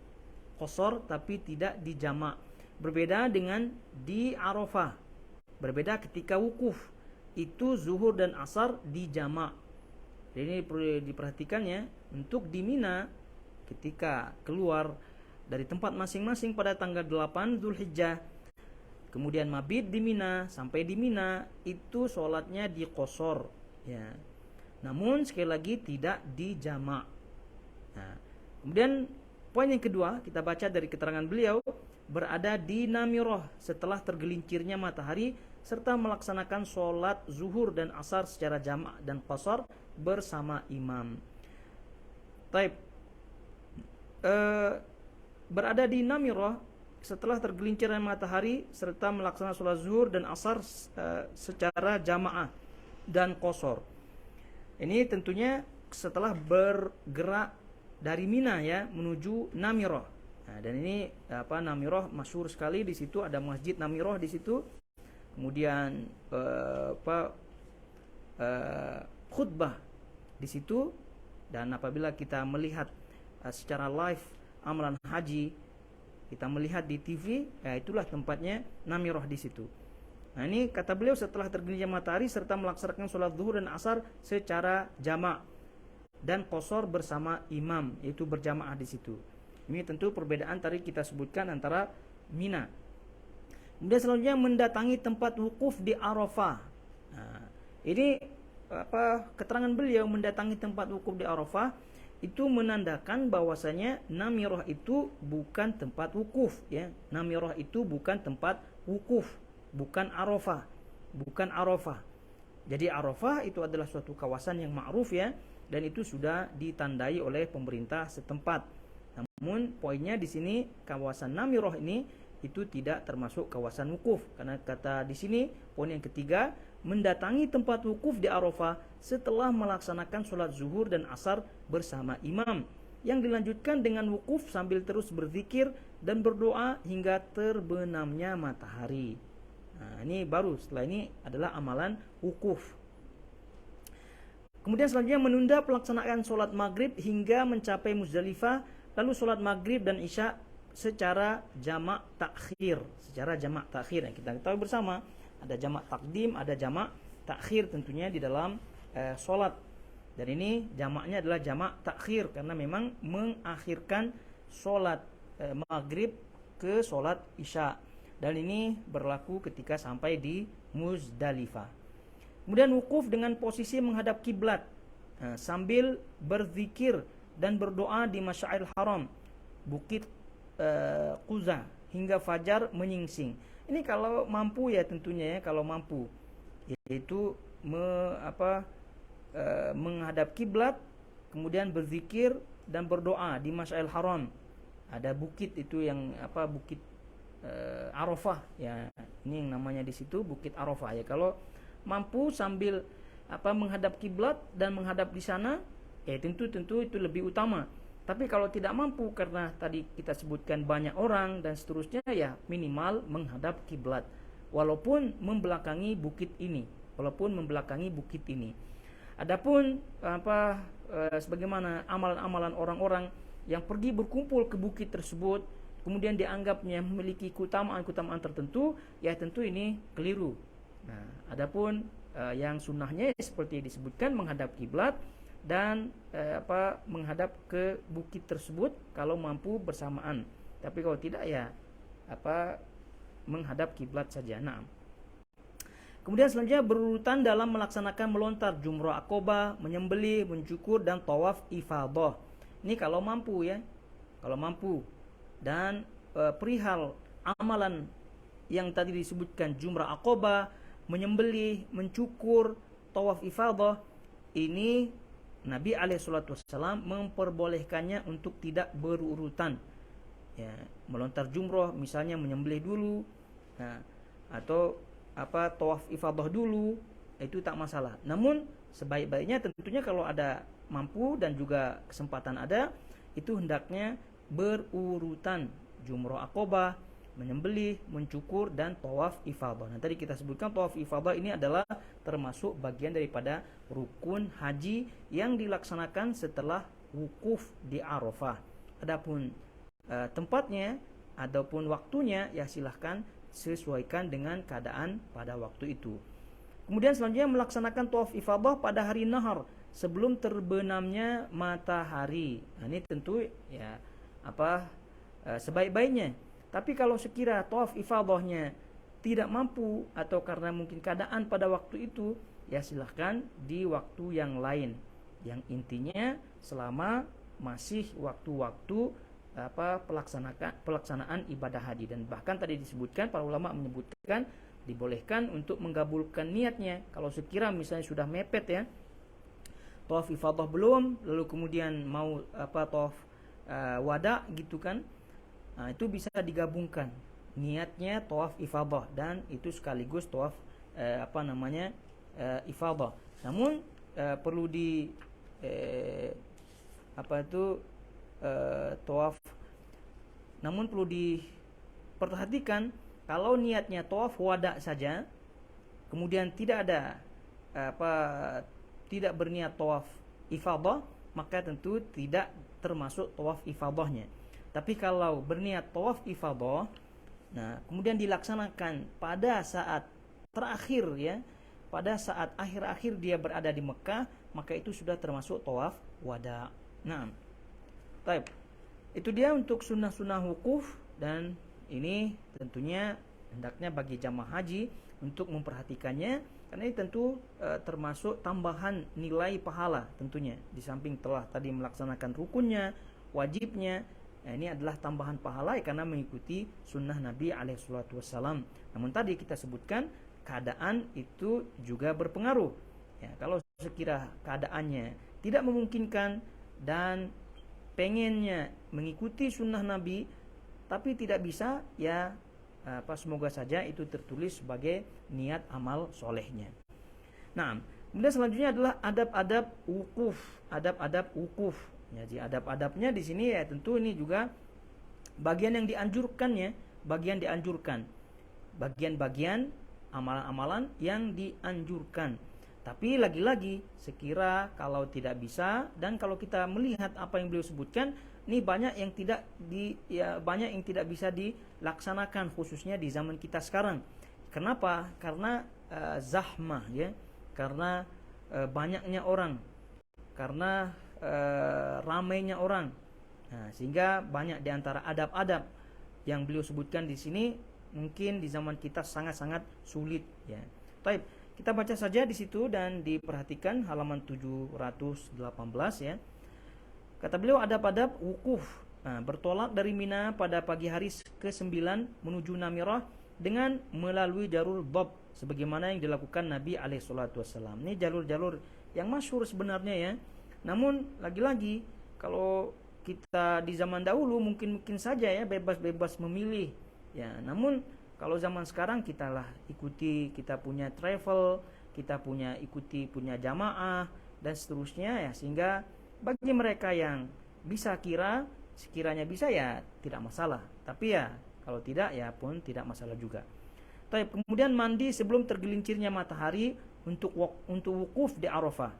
Qasar tapi tidak dijamak. Berbeda dengan di Arafah. Berbeda ketika wukuf. itu zuhur dan asar dijamak. Jadi ini perlu diperhatikan ya, untuk di Mina ketika keluar dari tempat masing-masing pada tanggal 8 Zulhijjah, kemudian mabit di Mina, sampai di Mina itu sholatnya diqosor ya. Namun sekali lagi tidak dijamak. Nah, kemudian poin yang kedua kita baca dari keterangan beliau, berada di Namirah setelah tergelincirnya matahari serta melaksanakan sholat zuhur dan asar secara jamak dan qasar bersama imam. Taib. Berada di Namirah setelah tergelincirnya matahari serta melaksanakan sholat zuhur dan asar secara jamaah dan qasar. Ini tentunya setelah bergerak dari Mina ya menuju Namirah. Nah, dan ini Namirah masyhur sekali, di situ ada masjid Namirah di situ. Kemudian khutbah di situ, dan apabila kita melihat secara live amalan haji, kita melihat di TV, ya itulah tempatnya Namirah di situ. Nah, ini kata beliau setelah tergelincirnya matahari serta melaksanakan sholat zuhur dan asar secara jamak dan qasar bersama imam, yaitu berjamaah di situ. Ini tentu perbedaan tadi kita sebutkan antara Mina. Kemudian selanjutnya mendatangi tempat wukuf di Arafah. Nah, ini keterangan beliau mendatangi tempat wukuf di Arafah itu menandakan bahwasanya Namirah itu bukan tempat wukuf ya. Namirah itu bukan tempat wukuf, bukan Arafah, bukan Arafah. Jadi Arafah itu adalah suatu kawasan yang ma'ruf ya, dan itu sudah ditandai oleh pemerintah setempat. Namun poinnya di sini kawasan Namirah ini itu tidak termasuk kawasan wukuf, karena kata di sini poin yang ketiga, mendatangi tempat wukuf di Arafah setelah melaksanakan sholat zuhur dan asar bersama imam, yang dilanjutkan dengan wukuf sambil terus berzikir dan berdoa hingga terbenamnya matahari. Nah, ini baru setelah ini adalah amalan wukuf. Kemudian selanjutnya menunda pelaksanaan sholat maghrib hingga mencapai Muzdalifah, lalu sholat maghrib dan isya secara jamak takhir, yang kita ketahui bersama ada jamak takdim, ada jamak takhir tentunya di dalam sholat. Dan ini jamaknya adalah jamak takhir karena memang mengakhirkan sholat maghrib ke sholat isya, dan ini berlaku ketika sampai di Muzdalifah. Kemudian wukuf dengan posisi menghadap kiblat sambil berzikir dan berdoa di Masy'aril Haram, Bukit Quza hingga fajar menyingsing. Ini kalau mampu ya tentunya ya, kalau mampu, yaitu menghadap kiblat, kemudian berzikir dan berdoa di Masy'aril Haram. Ada bukit itu yang bukit Arafah ya. Ini yang namanya di situ Bukit Arafah ya. Kalau mampu sambil menghadap kiblat dan menghadap di sana, ya tentu itu lebih utama. Tapi kalau tidak mampu karena tadi kita sebutkan banyak orang dan seterusnya, ya minimal menghadap kiblat walaupun membelakangi bukit ini. Adapun sebagaimana amalan-amalan orang-orang yang pergi berkumpul ke bukit tersebut kemudian dianggapnya memiliki keutamaan-keutamaan tertentu, ya tentu ini keliru. Nah, adapun yang sunnahnya seperti yang disebutkan menghadap kiblat dan menghadap ke bukit tersebut kalau mampu bersamaan. Tapi kalau tidak ya menghadap kiblat saja. Nah. Kemudian selanjutnya berurutan dalam melaksanakan melontar jumrah aqabah, menyembelih, mencukur dan tawaf ifadah. Ini kalau mampu ya. Kalau mampu. Dan perihal amalan yang tadi disebutkan jumrah aqabah, menyembelih, mencukur, tawaf ifadah, ini Nabi SAW memperbolehkannya untuk tidak berurutan ya, melontar jumrah misalnya menyembelih dulu, nah, atau tawaf ifadah dulu, itu tak masalah. Namun sebaik-baiknya tentunya kalau ada mampu dan juga kesempatan ada, itu hendaknya berurutan jumrah aqabah, menyembelih, mencukur dan tawaf ifadah. Nah, tadi kita sebutkan tawaf ifadah ini adalah termasuk bagian daripada rukun haji yang dilaksanakan setelah wukuf di Arafah. Adapun tempatnya ataupun waktunya ya silahkan sesuaikan dengan keadaan pada waktu itu. Kemudian selanjutnya melaksanakan tawaf ifadah pada hari nahar sebelum terbenamnya matahari. Nah, ini tentu ya sebaik-baiknya. Tapi kalau sekira tawaf ifadahnya tidak mampu atau karena mungkin keadaan pada waktu itu, ya silahkan di waktu yang lain. Yang intinya selama masih waktu-waktu pelaksanaan ibadah haji. Dan bahkan tadi disebutkan, para ulama menyebutkan dibolehkan untuk menggabungkan niatnya. Kalau sekira misalnya sudah mepet ya, tawaf ifadah belum, lalu kemudian mau tawaf wada gitu kan, nah, itu bisa digabungkan niatnya tawaf ifadah dan itu sekaligus tawaf ifadah. Namun perlu di tawaf. Namun perlu diperhatikan kalau niatnya tawaf wada saja, kemudian tidak ada tidak berniat tawaf ifadah, maka tentu tidak termasuk tawaf ifadahnya. Tapi kalau berniat tawaf ifadah, nah kemudian dilaksanakan pada saat terakhir ya, pada saat akhir-akhir dia berada di Mekah, maka itu sudah termasuk tawaf wada. Nah, baik. Itu dia untuk sunnah-sunnah wukuf, dan ini tentunya hendaknya bagi jamaah haji untuk memperhatikannya, karena ini tentu termasuk tambahan nilai pahala tentunya. Di samping telah tadi melaksanakan rukunnya, wajibnya, ini adalah tambahan pahala karena mengikuti sunnah Nabi SAW. Namun tadi kita sebutkan keadaan itu juga berpengaruh. Ya, kalau sekira keadaannya tidak memungkinkan dan pengennya mengikuti sunnah Nabi tapi tidak bisa, ya semoga saja itu tertulis sebagai niat amal solehnya. Nah, kemudian selanjutnya adalah adab-adab wukuf. Adab-adab wukuf. Jadi adab-adabnya di sini ya tentu ini juga bagian yang dianjurkannya, bagian dianjurkan, bagian-bagian amalan-amalan yang dianjurkan. Tapi lagi-lagi sekira kalau tidak bisa, dan kalau kita melihat apa yang beliau sebutkan, ini banyak yang tidak bisa dilaksanakan khususnya di zaman kita sekarang. Kenapa? Karena zahmah ya, karena banyaknya orang, karena ramainya orang. Nah, sehingga banyak di antara adab-adab yang beliau sebutkan di sini mungkin di zaman kita sangat-sangat sulit ya. Baik. Kita baca saja di situ dan diperhatikan halaman 718 ya. Kata beliau adab-adab wukuf. Nah, bertolak dari Mina pada pagi hari ke-9 menuju Namirah dengan melalui jalur Dhab sebagaimana yang dilakukan Nabi SAW. Ini jalur-jalur yang masyhur sebenarnya ya. Namun lagi-lagi kalau kita di zaman dahulu mungkin saja ya bebas-bebas memilih. Ya, namun kalau zaman sekarang kita kita punya travel, kita punya punya jamaah dan seterusnya ya, sehingga bagi mereka yang bisa sekiranya bisa ya tidak masalah. Tapi ya kalau tidak ya pun tidak masalah juga. Kemudian mandi sebelum tergelincirnya matahari untuk wukuf di Arafah.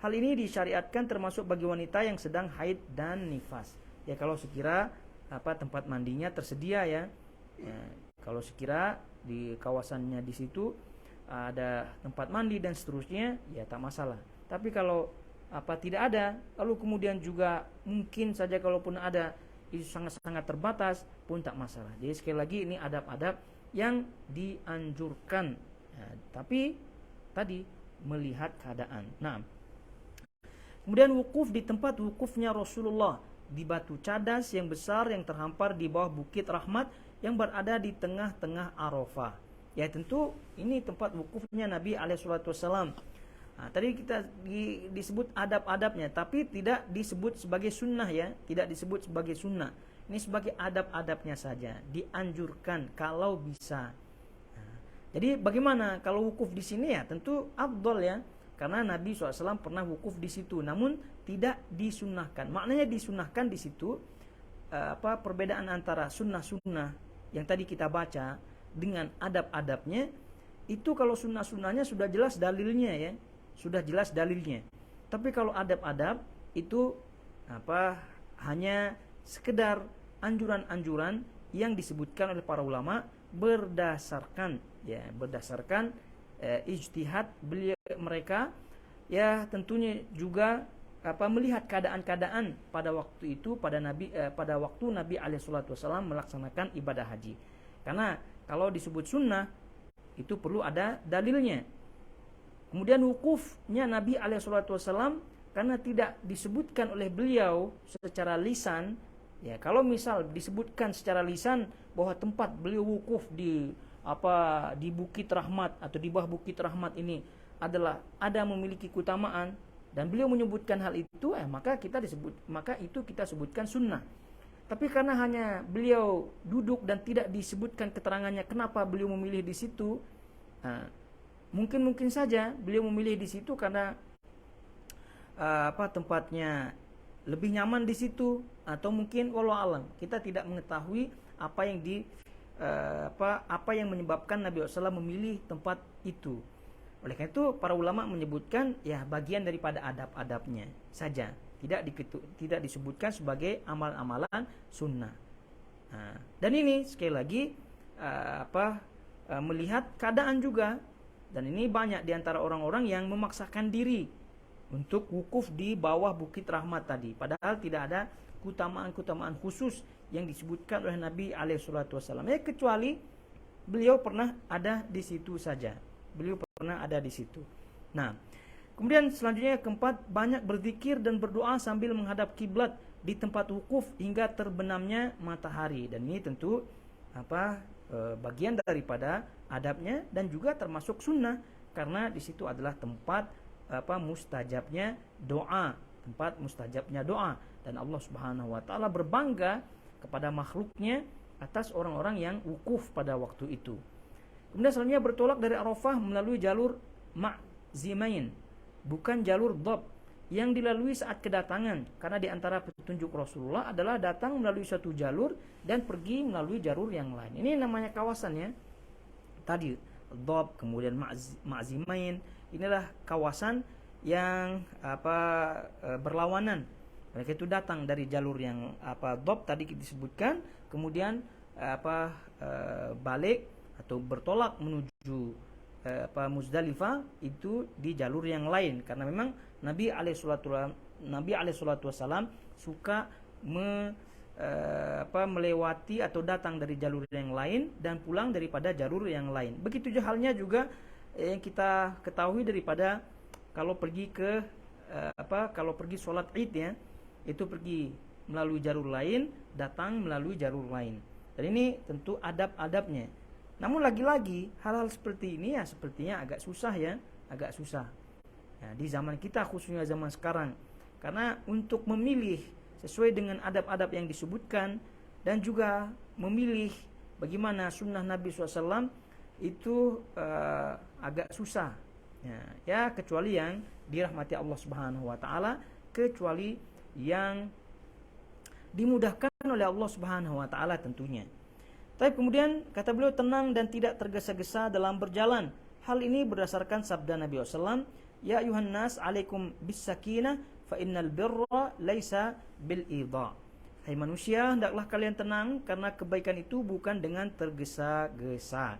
Hal ini disyariatkan termasuk bagi wanita yang sedang haid dan nifas. Ya kalau sekira tempat mandinya tersedia ya. Kalau sekira di kawasannya di situ ada tempat mandi dan seterusnya, ya tak masalah. Tapi kalau tidak ada, lalu kemudian juga mungkin saja kalaupun ada itu sangat-sangat terbatas pun tak masalah. Jadi sekali lagi ini adab-adab yang dianjurkan. Tapi tadi melihat keadaan. Nah, kemudian wukuf di tempat wukufnya Rasulullah di batu cadas yang besar yang terhampar di bawah Bukit Rahmat yang berada di tengah-tengah Arafah. Ya tentu ini tempat wukufnya Nabi SAW. Nah, tadi kita disebut adab-adabnya, tapi tidak disebut sebagai sunnah ya, tidak disebut sebagai sunnah. Ini sebagai adab-adabnya saja, dianjurkan kalau bisa. Nah, jadi bagaimana kalau wukuf di sini ya? Tentu afdol ya, karena Nabi SAW pernah wukuf di situ, namun tidak disunnahkan. Maknanya disunnahkan di situ perbedaan antara sunnah-sunnah yang tadi kita baca dengan adab-adabnya. Itu kalau sunnah-sunnahnya sudah jelas dalilnya ya, sudah jelas dalilnya. Tapi kalau adab-adab itu hanya sekedar anjuran-anjuran yang disebutkan oleh para ulama berdasarkan ijtihad beliau mereka, ya tentunya juga melihat keadaan-keadaan pada waktu itu, pada waktu Nabi alaihi salatu wasallam melaksanakan ibadah haji. Karena kalau disebut sunnah itu perlu ada dalilnya. Kemudian wukufnya Nabi alaihi salatu wasallam karena tidak disebutkan oleh beliau secara lisan, ya kalau misal disebutkan secara lisan bahwa tempat beliau wukuf di di Bukit Rahmat atau di bawah Bukit Rahmat ini adalah ada memiliki keutamaan dan beliau menyebutkan hal itu, maka itu kita sebutkan sunnah. Tapi karena hanya beliau duduk dan tidak disebutkan keterangannya kenapa beliau memilih di situ, mungkin saja beliau memilih di situ karena tempatnya lebih nyaman di situ, atau mungkin wallahu alam, kita tidak mengetahui apa yang menyebabkan Nabi SAW memilih tempat itu. Oleh karena itu para ulama menyebutkan ya bagian daripada adab-adabnya saja, tidak disebutkan sebagai amal-amalan sunnah. Dan ini sekali lagi melihat keadaan juga, dan ini banyak diantara orang-orang yang memaksakan diri untuk wukuf di bawah Bukit Rahmat tadi, padahal tidak ada keutamaan khusus yang disebutkan oleh Nabi alaihi salatu wasallam, kecuali beliau pernah ada di situ saja. Nah, kemudian selanjutnya keempat, banyak berzikir dan berdoa sambil menghadap kiblat di tempat wukuf hingga terbenamnya matahari. Dan ini tentu bagian daripada adabnya dan juga termasuk sunnah, karena di situ adalah tempat mustajabnya doa, dan Allah Subhanahu wa taala berbangga kepada makhluknya atas orang-orang yang wukuf pada waktu itu. Kemudian selanjutnya bertolak dari Arafah melalui jalur Ma'zimain, bukan jalur Dhab yang dilalui saat kedatangan, karena di antara petunjuk Rasulullah adalah datang melalui satu jalur dan pergi melalui jalur yang lain. Ini namanya kawasannya tadi Dhab, kemudian Ma'zimain. Inilah kawasan yang berlawanan. Mereka itu datang dari jalur yang Dhab tadi disebutkan, kemudian balik atau bertolak menuju Muzdalifah itu di jalur yang lain, karena memang Nabi alaihi salatu wasallam suka melewati atau datang dari jalur yang lain dan pulang daripada jalur yang lain. Begitu halnya juga yang kita ketahui daripada kalau pergi sholat Id, ya, itu pergi melalui jalur lain, datang melalui jalur lain. Dan ini tentu adab-adabnya. Namun lagi-lagi hal-hal seperti ini ya sepertinya agak susah. Ya, di zaman kita, khususnya zaman sekarang. Karena untuk memilih sesuai dengan adab-adab yang disebutkan dan juga memilih bagaimana sunnah Nabi SAW itu agak susah. Ya, kecuali yang dirahmati Allah Subhanahu wa taala, kecuali yang dimudahkan oleh Allah Subhanahu wa taala tentunya. Tapi kemudian kata beliau, tenang dan tidak tergesa-gesa dalam berjalan. Hal ini berdasarkan sabda Nabi SAW, ya ayuhan nas alaikum bis sakinah fa innal birra laisa bil idha. Hai manusia, hendaklah kalian tenang karena kebaikan itu bukan dengan tergesa-gesa.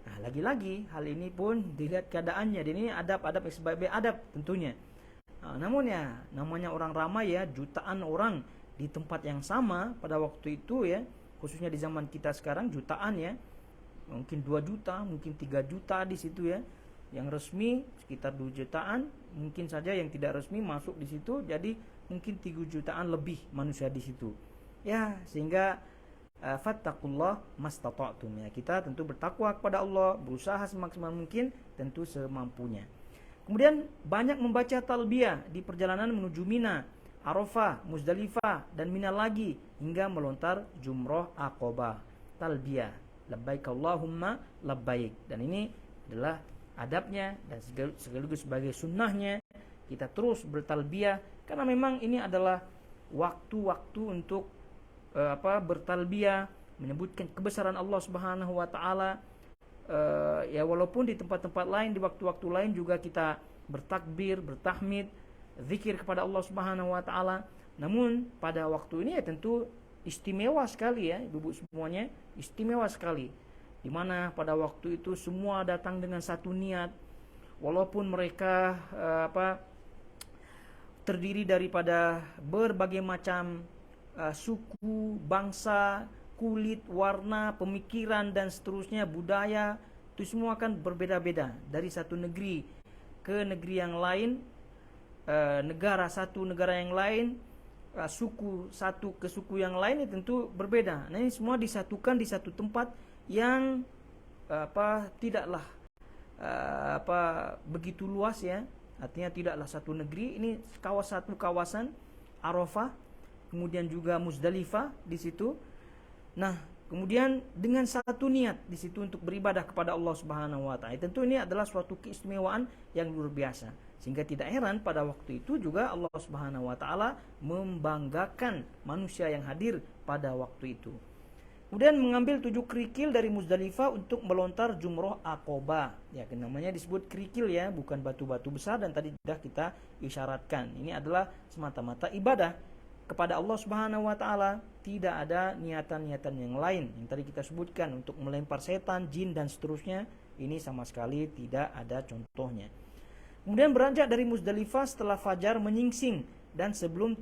Nah, lagi-lagi hal ini pun dilihat keadaannya. Dan ini adab-adab sebagai adab tentunya. Namun ya namanya orang ramai, ya, jutaan orang di tempat yang sama pada waktu itu, ya. Khususnya di zaman kita sekarang jutaan, ya. Mungkin 2 juta, mungkin 3 juta di situ, ya. Yang resmi sekitar 2 jutaan, mungkin saja yang tidak resmi masuk di situ, jadi mungkin 3 jutaan lebih manusia di situ. Ya, sehingga fattaqullah mastata'tum, ya. Kita tentu bertakwa kepada Allah, berusaha semaksimal mungkin, tentu semampunya. Kemudian banyak membaca talbiyah di perjalanan menuju Mina, Arafah, Muzdalifah, dan Mina lagi hingga melontar jumroh Aqabah. Talbiyah, labbaik Allahumma labbaik. Dan ini adalah adabnya dan sekaligus sebagai sunnahnya kita terus bertalbiyah, karena memang ini adalah waktu-waktu untuk bertalbiyah, menyebutkan kebesaran Allah Subhanahu wa taala. Ya, walaupun di tempat-tempat lain, di waktu-waktu lain juga kita bertakbir, bertahmid, zikir kepada Allah Subhanahu wa taala. Namun pada waktu ini ya tentu istimewa sekali, ya Ibu semuanya, istimewa sekali. di mana pada waktu itu semua datang dengan satu niat, walaupun mereka terdiri daripada berbagai macam suku, bangsa, kulit, warna, pemikiran dan seterusnya, budaya, itu semua akan berbeda-beda dari satu negeri ke negeri yang lain, negara satu negara yang lain, suku satu ke suku yang lain, tentu berbeda. Nah, ini semua disatukan di satu tempat yang tidaklah begitu luas ya. Artinya tidaklah satu negeri, ini satu kawasan Arafah, kemudian juga Muzdalifah di situ. Nah, kemudian dengan satu niat di situ untuk beribadah kepada Allah Subhanahu wa taala. Tentu ini adalah suatu keistimewaan yang luar biasa. Sehingga tidak heran pada waktu itu juga Allah Subhanahu wa taala membanggakan manusia yang hadir pada waktu itu. Kemudian mengambil 7 kerikil dari Muzdalifah untuk melontar jumroh Aqobah. Ya, namanya disebut kerikil ya, bukan batu-batu besar, dan tadi sudah kita isyaratkan. Ini adalah semata-mata ibadah kepada Allah Subhanahu wa taala, tidak ada niatan-niatan yang lain yang tadi kita sebutkan untuk melempar setan, jin dan seterusnya. Ini sama sekali tidak ada contohnya. Kemudian beranjak dari Muzdalifah setelah fajar menyingsing dan sebelum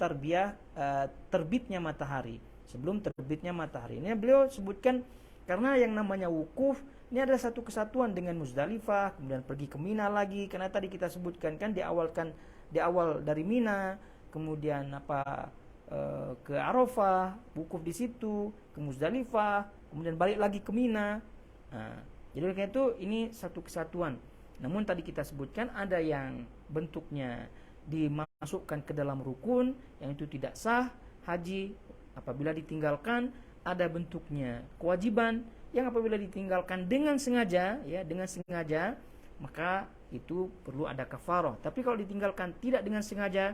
terbitnya matahari. Sebelum terbitnya matahari. Ini beliau sebutkan karena yang namanya wukuf ini adalah satu kesatuan dengan Muzdalifah, kemudian pergi ke Mina lagi, karena tadi kita sebutkan kan di awal dari Mina, kemudian ke Arafah, wukuf di situ, ke Muzdalifah, kemudian balik lagi ke Mina. Nah, jadi karena itu ini satu kesatuan. Namun tadi kita sebutkan ada yang bentuknya dimasukkan ke dalam rukun, yang itu tidak sah haji apabila ditinggalkan. Ada bentuknya kewajiban yang apabila ditinggalkan dengan sengaja maka itu perlu ada kafarah. Tapi kalau ditinggalkan tidak dengan sengaja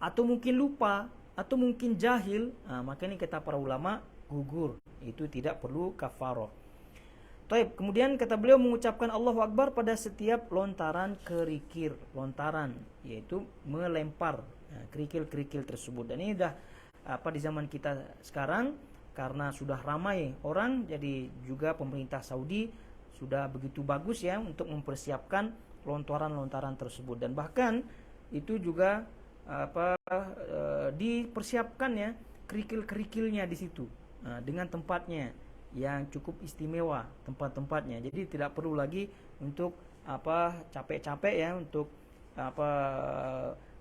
atau mungkin lupa atau mungkin jahil, maka ini kata para ulama gugur, itu tidak perlu kafarah. Taib, kemudian kata beliau mengucapkan Allahu Akbar pada setiap lontaran kerikil, yaitu melempar kerikil-kerikil tersebut. Dan ini dah di zaman kita sekarang, karena sudah ramai orang, jadi juga pemerintah Saudi sudah begitu bagus ya untuk mempersiapkan lontaran-lontaran tersebut, dan bahkan itu juga dipersiapkan ya kerikil-kerikilnya di situ dengan tempatnya yang cukup istimewa, tempat-tempatnya. Jadi tidak perlu lagi untuk capek-capek ya untuk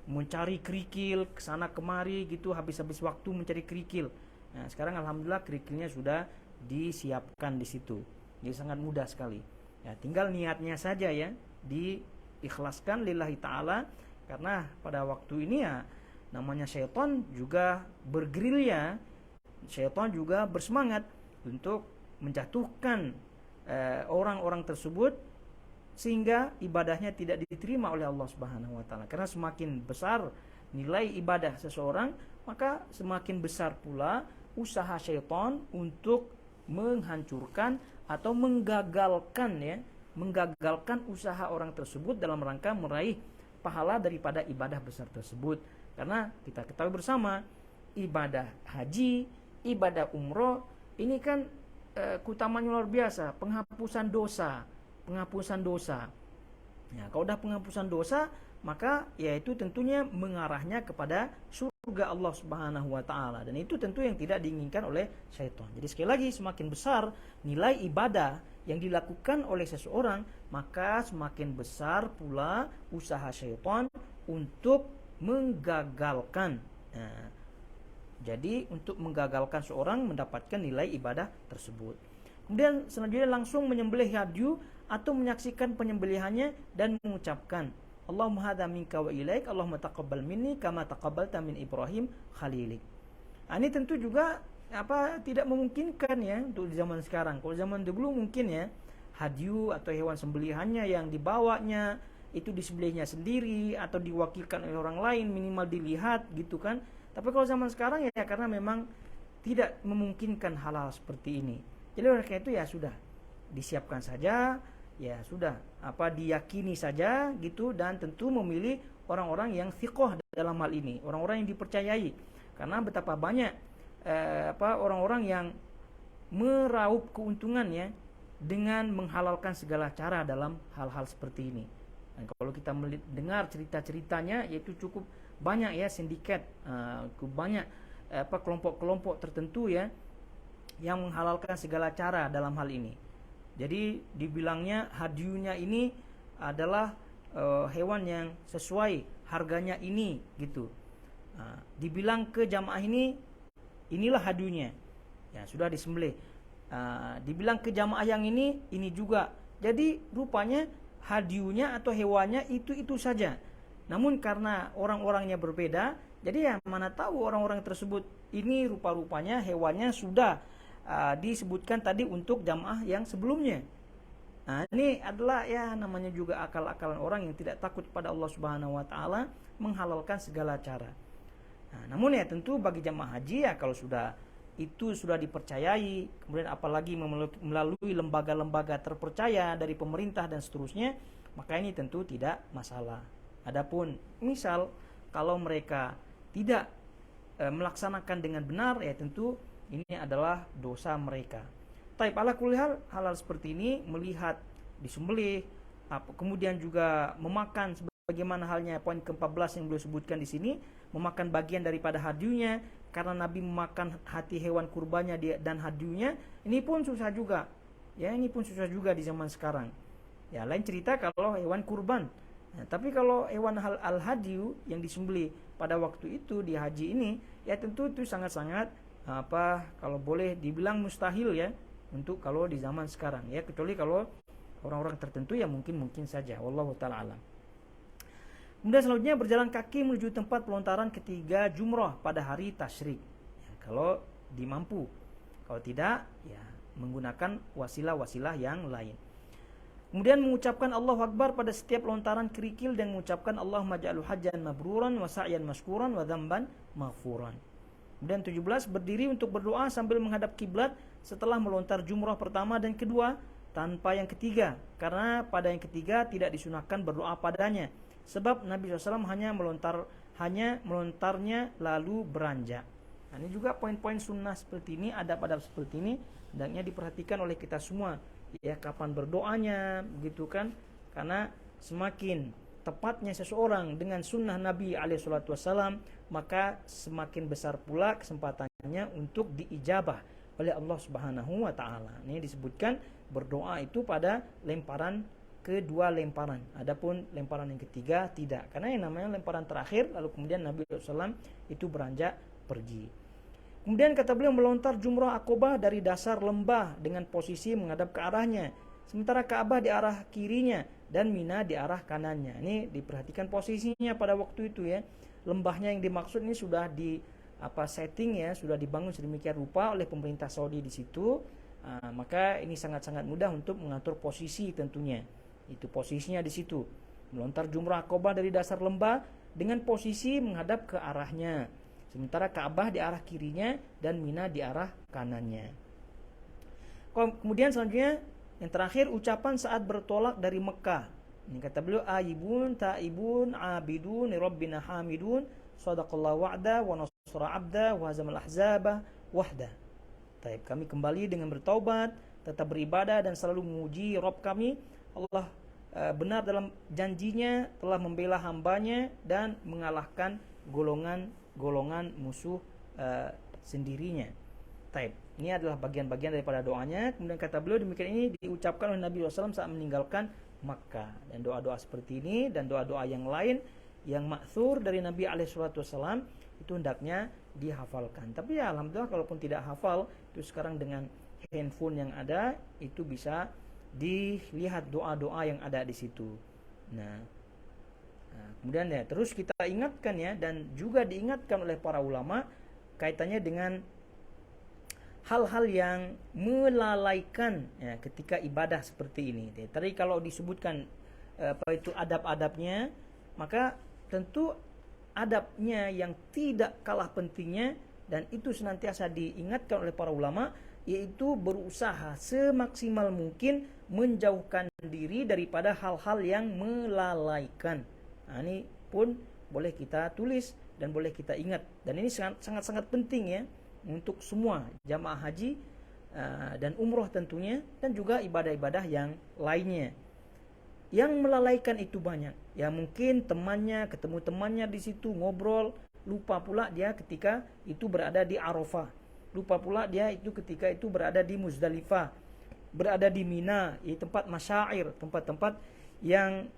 mencari kerikil kesana kemari gitu, habis-habis waktu mencari kerikil. Nah, sekarang alhamdulillah kerikilnya sudah disiapkan di situ. Jadi sangat mudah sekali. Ya, tinggal niatnya saja ya, diikhlaskan lillahi taala, karena pada waktu ini ya namanya syaitan juga bergerilya, syaitan juga bersemangat untuk menjatuhkan orang-orang tersebut, sehingga ibadahnya tidak diterima oleh Allah Subhanahu wa taala. Karena semakin besar nilai ibadah seseorang, maka semakin besar pula usaha syaitan untuk menghancurkan atau menggagalkan usaha orang tersebut dalam rangka meraih pahala daripada ibadah besar tersebut. Karena kita ketahui bersama, ibadah haji, ibadah umroh ini kan keutamanya luar biasa, penghapusan dosa. Ya, kalau udah penghapusan dosa, maka yaitu tentunya mengarahnya kepada surga Allah Subhanahu wa taala, dan itu tentu yang tidak diinginkan oleh syaitan. Jadi sekali lagi, semakin besar nilai ibadah yang dilakukan oleh seseorang, maka semakin besar pula usaha syaitan untuk menggagalkan. Nah, jadi untuk menggagalkan seorang mendapatkan nilai ibadah tersebut. Kemudian selanjutnya langsung menyembelih hadyu atau menyaksikan penyembelihannya dan mengucapkan Allahumma hadza minka wa ilaik, Allahumma taqabbal minni kama taqabbalta min Ibrahim khalilik. Ini tentu juga tidak memungkinkan ya untuk di zaman sekarang. Kalau zaman dulu mungkin ya, hadyu atau hewan sembelihannya yang dibawanya itu disembelihnya sendiri atau diwakilkan oleh orang lain, minimal dilihat gitu kan. Tapi kalau zaman sekarang ya karena memang tidak memungkinkan hal-hal seperti ini. Jadi oleh karena itu ya sudah disiapkan saja, ya sudah diyakini saja gitu, dan tentu memilih orang-orang yang thiqah dalam hal ini, orang-orang yang dipercayai. Karena betapa banyak orang-orang yang meraup keuntungannya dengan menghalalkan segala cara dalam hal-hal seperti ini. Dan kalau kita mendengar cerita-ceritanya, yaitu cukup banyak ya sindikat, banyak kelompok-kelompok tertentu ya yang menghalalkan segala cara dalam hal ini. Jadi dibilangnya hadyunya ini adalah hewan yang sesuai harganya ini gitu. Dibilang ke jamaah ini, inilah hadyunya, ya sudah disembelih. Dibilang ke jamaah yang ini juga. Jadi rupanya hadyunya atau hewannya itu saja. Namun karena orang-orangnya berbeda, jadi ya mana tahu orang-orang tersebut ini rupa-rupanya hewannya sudah disebutkan tadi untuk jamaah yang sebelumnya. Nah, ini adalah ya namanya juga akal-akalan orang yang tidak takut pada Allah Subhanahu wa taala, menghalalkan segala cara. Nah, namun ya tentu bagi jamaah haji ya kalau itu sudah dipercayai, kemudian apalagi melalui lembaga-lembaga terpercaya dari pemerintah dan seterusnya, maka ini tentu tidak masalah. Adapun misal kalau mereka tidak melaksanakan dengan benar, ya tentu ini adalah dosa mereka. Taib ala kulli hal seperti ini, melihat disembelih, kemudian juga memakan sebagaimana halnya poin ke-14 yang beliau sebutkan di sini, memakan bagian daripada hadyunya, karena Nabi memakan hati hewan kurbannya dan hadyunya, ini pun susah juga. Ya, ini pun susah juga di zaman sekarang. Ya, lain cerita kalau hewan kurban. Nah, tapi kalau hewan al-hadyu yang disembelih pada waktu itu di haji ini, ya tentu itu sangat-sangat kalau boleh dibilang mustahil ya untuk kalau di zaman sekarang ya, kecuali kalau orang-orang tertentu ya mungkin saja, wallahu taala alam. Kemudian selanjutnya berjalan kaki menuju tempat pelontaran ketiga jumrah pada hari tasyrik ya, kalau dimampu. Kalau tidak ya menggunakan wasilah-wasilah yang lain. Kemudian mengucapkan Allahu Akbar pada setiap lontaran kerikil dan mengucapkan Allahumma ja'alhu hajjan mabruran wa sa'yan mashkuran wa dzamban maghfuran. Kemudian 17, berdiri untuk berdoa sambil menghadap kiblat setelah melontar jumrah pertama dan kedua tanpa yang ketiga, karena pada yang ketiga tidak disunahkan berdoa padanya, sebab Nabi SAW hanya melontarnya lalu beranjak. Nah, ini juga poin-poin sunnah seperti ini, adab-adab seperti ini hendaknya diperhatikan oleh kita semua ya, kapan berdoanya begitu kan, karena semakin tepatnya seseorang dengan sunnah Nabi SAW, maka semakin besar pula kesempatannya untuk diijabah oleh Allah Subhanahu wa taala. Ini disebutkan berdoa itu pada lemparan kedua lemparan. Adapun lemparan yang ketiga tidak, karena yang namanya lemparan terakhir lalu kemudian Nabi SAW itu beranjak pergi. Kemudian kata beliau, melontar jumrah Aqobah dari dasar lembah dengan posisi menghadap ke arahnya, sementara Ka'bah di arah kirinya dan Mina di arah kanannya. Ini diperhatikan posisinya pada waktu itu ya. Lembahnya yang dimaksud ini sudah setting ya, sudah dibangun sedemikian rupa oleh pemerintah Saudi di situ. Maka ini sangat-sangat mudah untuk mengatur posisi tentunya. Itu posisinya di situ. Melontar jumrah Aqobah dari dasar lembah dengan posisi menghadap ke arahnya, sementara Ka'bah di arah kirinya dan Mina di arah kanannya. Kemudian selanjutnya yang terakhir ucapan saat bertolak dari Mekah. Ini kata beliau, aibun taibun abidun rabbina hamidun sadaqallahu wa'da wa nasra 'abda wa hazamal ahzaba wahda. Taib, kami kembali dengan bertaubat, tetap beribadah dan selalu memuji Rabb kami. Allah benar dalam janjinya, telah membela hambanya dan mengalahkan golongan musuh sendirinya. Taib, ini adalah bagian-bagian daripada doanya. Kemudian kata beliau, demikian ini diucapkan oleh Nabi SAW saat meninggalkan Makkah. Dan doa-doa seperti ini dan doa-doa yang lain yang ma'thur dari Nabi SAW itu hendaknya dihafalkan. Tapi ya alhamdulillah kalaupun tidak hafal, itu sekarang dengan handphone yang ada itu bisa dilihat doa-doa yang ada di situ. Nah, kemudian ya terus kita ingatkan ya, dan juga diingatkan oleh para ulama kaitannya dengan hal-hal yang melalaikan ya, ketika ibadah seperti ini. Tadi kalau disebutkan itu adab-adabnya, maka tentu adabnya yang tidak kalah pentingnya dan itu senantiasa diingatkan oleh para ulama, yaitu berusaha semaksimal mungkin menjauhkan diri daripada hal-hal yang melalaikan. Nah, ini pun boleh kita tulis dan boleh kita ingat, dan ini sangat-sangat penting ya untuk semua jamaah haji dan umroh tentunya, dan juga ibadah-ibadah yang lainnya. Yang melalaikan itu banyak. Ya mungkin temannya, ketemu temannya di situ ngobrol, lupa pula dia ketika itu berada di Arafah. Lupa pula dia itu ketika itu berada di Muzdalifah, berada di Mina, tempat masyair, tempat-tempat yang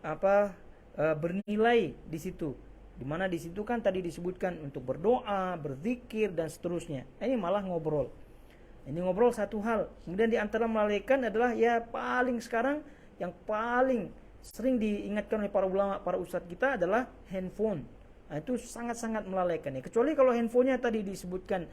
bernilai di situ. Di mana di situ kan tadi disebutkan untuk berdoa, berzikir dan seterusnya. Ini malah ngobrol. Ini ngobrol satu hal. Kemudian di antara melalaikan adalah ya paling sekarang yang paling sering diingatkan oleh para ulama, para ustadz kita adalah handphone. Nah, itu sangat-sangat melalaikan ya. Kecuali kalau handphonenya tadi disebutkan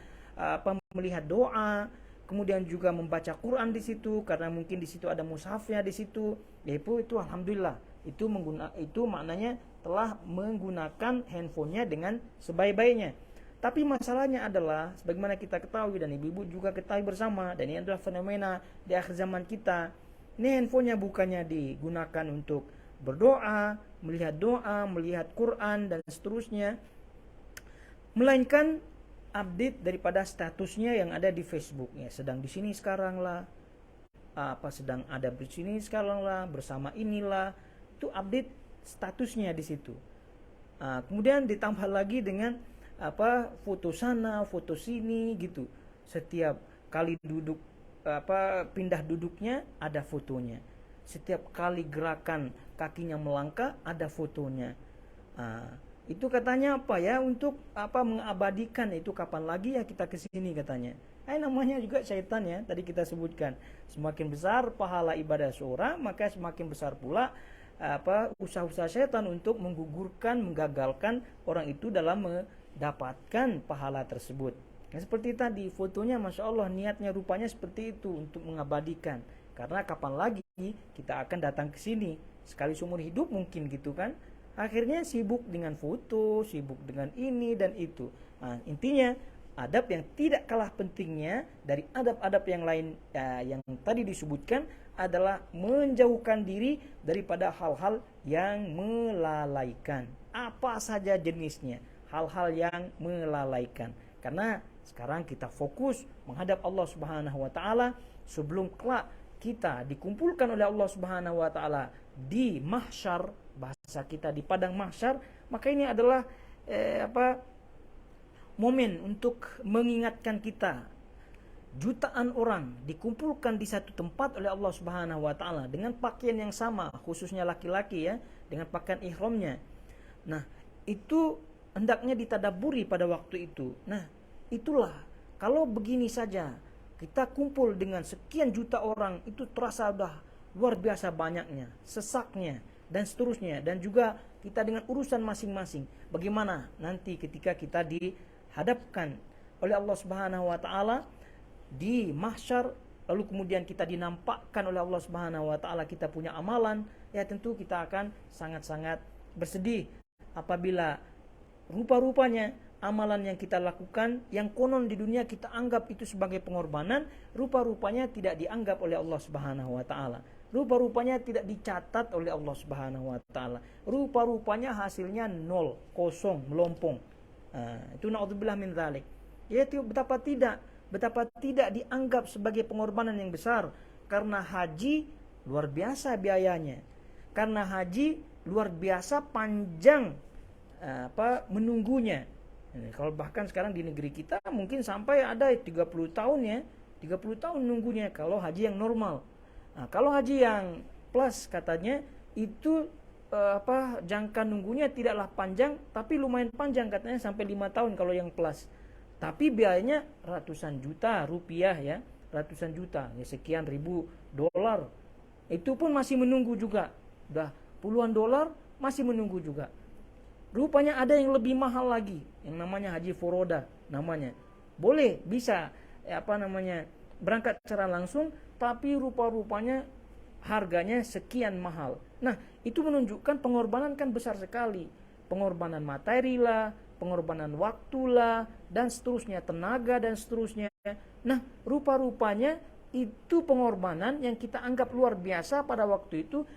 melihat doa, kemudian juga membaca Quran di situ, karena mungkin di situ ada mushafnya di situ. Ya itu alhamdulillah. Itu maknanya telah menggunakan handphonenya dengan sebaik-baiknya. Tapi masalahnya adalah sebagaimana kita ketahui dan ibu-ibu juga ketahui bersama, dan ini adalah fenomena di akhir zaman kita. Ini handphonenya bukannya digunakan untuk berdoa, melihat Quran dan seterusnya, melainkan update daripada statusnya yang ada di Facebooknya. Sedang di sini sekarang lah, sedang ada di sini sekarang lah, bersama inilah, itu update statusnya di situ. Kemudian ditambah lagi dengan foto sana, foto sini gitu. Setiap kali duduk pindah duduknya ada fotonya. Setiap kali gerakan kakinya melangkah ada fotonya. Itu katanya untuk mengabadikan itu, kapan lagi ya kita kesini katanya. Namanya juga syaitan ya, tadi kita sebutkan. Semakin besar pahala ibadah seorang, maka semakin besar pula usaha-usaha syaitan untuk menggugurkan, menggagalkan orang itu dalam mendapatkan pahala tersebut. Nah, seperti tadi fotonya, masya Allah niatnya rupanya seperti itu, untuk mengabadikan. Karena kapan lagi kita akan datang ke sini, sekali seumur hidup mungkin gitu kan. Akhirnya sibuk dengan foto, sibuk dengan ini dan itu. Nah, intinya adab yang tidak kalah pentingnya dari adab-adab yang lain yang tadi disebutkan adalah menjauhkan diri daripada hal-hal yang melalaikan. Apa saja jenisnya, hal-hal yang melalaikan. Karena sekarang kita fokus menghadap Allah Subhanahu wa taala, sebelum kelak kita dikumpulkan oleh Allah Subhanahu wa taala di mahsyar, bahasa kita di padang mahsyar. Maka ini adalah momen untuk mengingatkan kita. Jutaan orang dikumpulkan di satu tempat oleh Allah Subhanahu wa taala dengan pakaian yang sama, khususnya laki-laki ya, dengan pakaian ihramnya. Nah, itu hendaknya ditadaburi pada waktu itu. Nah, itulah, kalau begini saja kita kumpul dengan sekian juta orang, itu terasa sudah luar biasa banyaknya, sesaknya dan seterusnya. Dan juga kita dengan urusan masing-masing. Bagaimana nanti ketika kita dihadapkan oleh Allah Subhanahu wa taala di mahsyar, lalu kemudian kita dinampakkan oleh Allah Subhanahu wa taala kita punya amalan, ya tentu kita akan sangat-sangat bersedih apabila rupa-rupanya amalan yang kita lakukan, yang konon di dunia kita anggap itu sebagai pengorbanan, rupa-rupanya tidak dianggap oleh Allah Subhanahu wa taala. Rupa-rupanya tidak dicatat oleh Allah Subhanahu wa taala. Rupa-rupanya hasilnya nol, kosong, melompong. Itu naudzubillah min dzalik. Yaitu betapa tidak dianggap sebagai pengorbanan yang besar. Karena haji luar biasa biayanya. Karena haji luar biasa panjang menunggunya. Kalau bahkan sekarang di negeri kita mungkin sampai ada 30 tahun ya, 30 tahun nunggunya kalau haji yang normal. Nah, kalau haji yang plus katanya itu jangka nunggunya tidaklah panjang, tapi lumayan panjang katanya, sampai 5 tahun kalau yang plus. Tapi biayanya ratusan juta rupiah ya, ratusan juta, ya sekian ribu dolar. Itu pun masih menunggu juga. Udah puluhan dolar masih menunggu juga. Rupanya ada yang lebih mahal lagi, yang namanya haji foroda namanya. Boleh, bisa berangkat secara langsung, tapi rupa-rupanya harganya sekian mahal. Nah, itu menunjukkan pengorbanan kan besar sekali. Pengorbanan materi lah, pengorbanan waktu lah, dan seterusnya, tenaga dan seterusnya. Nah, rupa-rupanya itu pengorbanan yang kita anggap luar biasa pada waktu itu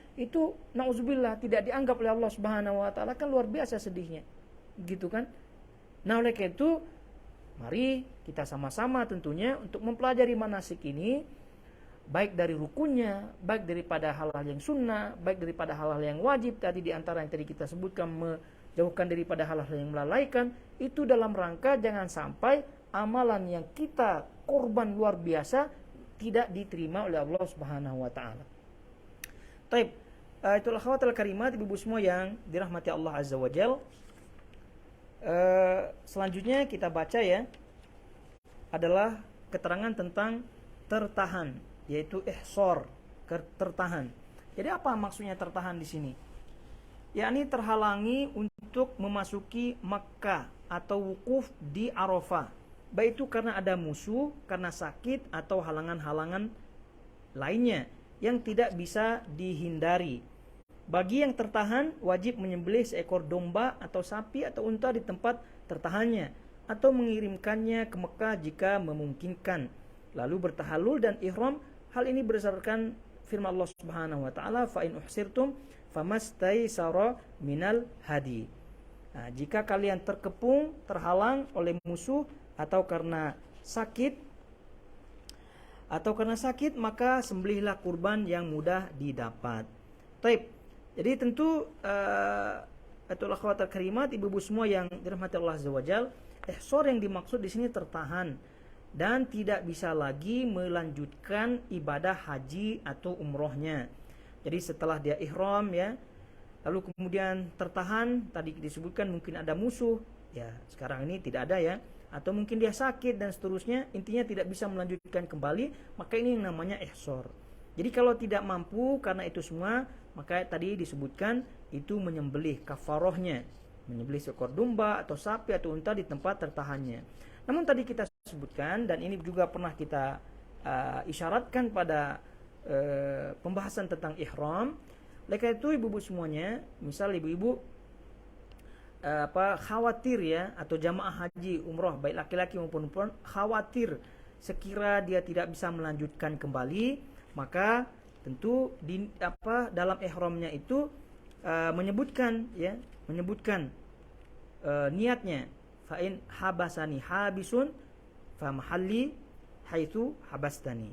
nauzubillah tidak dianggap oleh Allah Subhanahu wa taala, kan luar biasa sedihnya. Gitu kan? Nah, oleh karena itu Mari kita sama-sama tentunya untuk mempelajari manasik ini, baik dari rukunnya, baik daripada hal-hal yang sunnah, baik daripada hal-hal yang wajib tadi di antara yang tadi kita sebutkan, menjauhkan daripada hal-hal yang melalaikan, itu dalam rangka jangan sampai amalan yang kita korban luar biasa tidak diterima oleh Allah Subhanahu wa taala. Taib, itulah khawatul karimat ibu-ibu semua yang dirahmati Allah Azza wa Jalla. Selanjutnya kita baca ya, adalah keterangan tentang tertahan, yaitu ihsar, tertahan. Jadi apa maksudnya tertahan di sini? Yakni terhalangi untuk memasuki Makkah atau wukuf di Arafah, baik itu karena ada musuh, karena sakit atau halangan-halangan lainnya yang tidak bisa dihindari. Bagi yang tertahan, wajib menyembelih seekor domba atau sapi atau unta di tempat tertahannya, atau mengirimkannya ke Mekah jika memungkinkan. Lalu bertahalul dan ihram. Hal ini berdasarkan firman Allah Subhanahu wa taala, fa in uhsirtum famastaysara minal hadi. Nah, jika kalian terkepung, terhalang oleh musuh atau karena sakit, maka sembelihlah kurban yang mudah didapat. Taib. Jadi tentu itulah khawatir karimat ibu-ibu semua yang dirahmati Allah Azza wa Jalla, ihsar yang dimaksud di sini tertahan dan tidak bisa lagi melanjutkan ibadah haji atau umrohnya. Jadi setelah dia ihram ya, lalu kemudian tertahan, tadi disebutkan mungkin ada musuh, ya sekarang ini tidak ada ya, atau mungkin dia sakit dan seterusnya, intinya tidak bisa melanjutkan kembali, maka ini yang namanya ihsar. Jadi kalau tidak mampu karena itu semua, maka tadi disebutkan itu menyembelih kafarohnya, menyembelih seekor domba atau sapi atau unta di tempat tertahannya. Namun tadi kita sebutkan, dan ini juga pernah kita isyaratkan pada pembahasan tentang ihram. Oleh karena itu ibu-ibu semuanya, misal ibu-ibu khawatir ya, atau jamaah haji umroh baik laki-laki maupun perempuan khawatir sekira dia tidak bisa melanjutkan kembali, maka tentu dalam ihramnya itu menyebutkan niatnya, fa in habasani habisun fa mahalli haitsu habastani.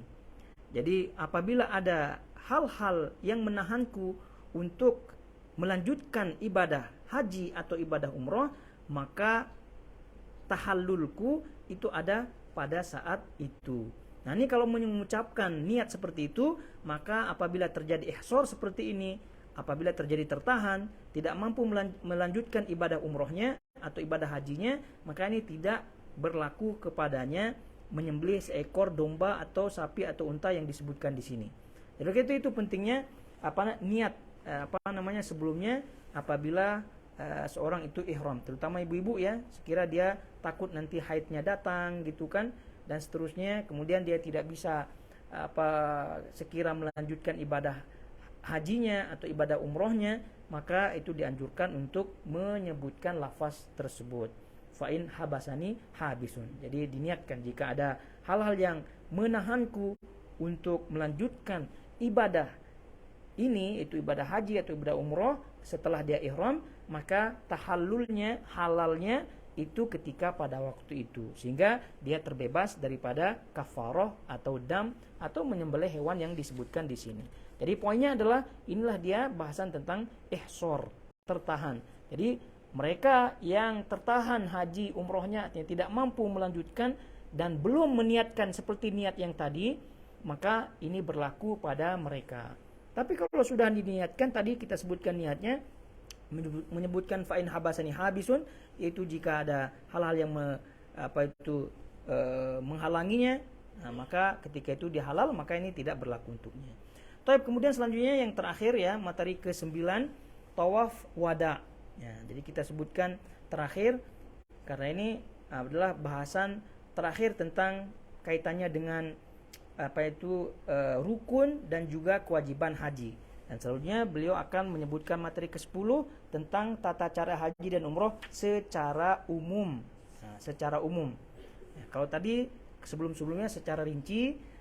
Jadi apabila ada hal-hal yang menahanku untuk melanjutkan ibadah haji atau ibadah umroh, maka tahallulku itu ada pada saat itu. Nah ini kalau mengucapkan niat seperti itu, maka apabila terjadi ihsar seperti ini, apabila terjadi tertahan, tidak mampu melanjutkan ibadah umrohnya atau ibadah hajinya, maka ini tidak berlaku kepadanya menyembelih seekor domba atau sapi atau unta yang disebutkan di sini. Jadi itu pentingnya niat sebelumnya apabila seorang itu ihram, terutama ibu-ibu ya, sekira dia takut nanti haidnya datang gitu kan, dan seterusnya, kemudian dia tidak bisa sekira melanjutkan ibadah hajinya atau ibadah umrohnya, maka itu dianjurkan untuk menyebutkan lafaz tersebut, fa in habasani habisun. Jadi diniatkan jika ada hal-hal yang menahanku untuk melanjutkan ibadah ini, itu ibadah haji atau ibadah umroh setelah dia ihram, maka tahallulnya, halalnya itu ketika pada waktu itu, sehingga dia terbebas daripada kafaroh atau dam atau menyembelih hewan yang disebutkan di sini. Jadi poinnya adalah inilah dia bahasan tentang ihsar, tertahan. Jadi mereka yang tertahan haji umrohnya, yang tidak mampu melanjutkan dan belum meniatkan seperti niat yang tadi, maka ini berlaku pada mereka. Tapi kalau sudah diniatkan, tadi kita sebutkan niatnya, menyebutkan fa'in habasani habisun, yaitu jika ada hal-hal yang menghalanginya, nah, maka ketika itu dia halal, maka ini tidak berlaku untuknya. Kemudian selanjutnya yang terakhir ya, materi ke-9, tawaf wada. Ya, jadi kita sebutkan terakhir karena ini adalah bahasan terakhir tentang kaitannya dengan rukun dan juga kewajiban haji. Dan selanjutnya beliau akan menyebutkan materi ke-10 tentang tata cara haji dan umroh secara umum. Nah, secara umum. Ya, kalau tadi sebelum-sebelumnya secara rinci